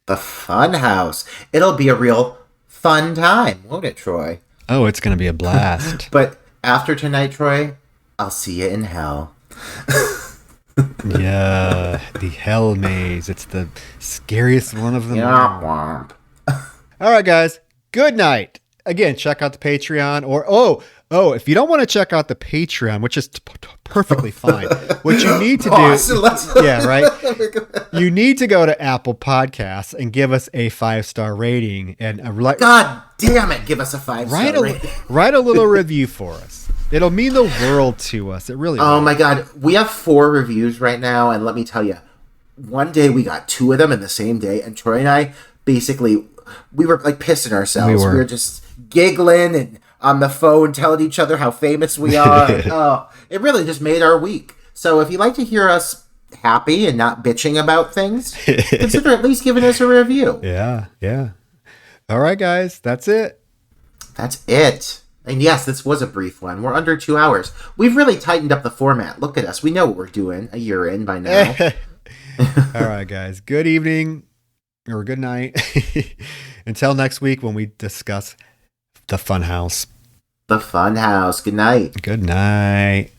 The Fun House. It'll be a real fun time, won't it, Troy? Oh, it's going to be a blast. But after tonight, Troy, I'll see you in hell. Yeah, the Hell Maze. It's the scariest one of them all. All right, guys. Good night. Again, check out the Patreon, or if you don't want to check out the Patreon, which is perfectly fine, what you need to do, yeah, right. You need to go to Apple Podcasts and give us a 5-star rating, and God damn it, give us a 5-star rating. Write a little review for us. It'll mean the world to us. It really. Oh will. My God, we have 4 reviews right now, and let me tell you, one day we got 2 of them in the same day, and Troy and I basically we were like pissing ourselves. We were just giggling and on the phone telling each other how famous we are. It really just made our week. So if you'd like to hear us happy and not bitching about things, consider at least giving us a review. Yeah. All right, guys, that's it. That's it. And yes, this was a brief one. We're under 2 hours. We've really tightened up the format. Look at us. We know what we're doing a year in by now. All right, guys. Good evening or good night. Until next week when we discuss the Fun House. The Fun House. Good night. Good night.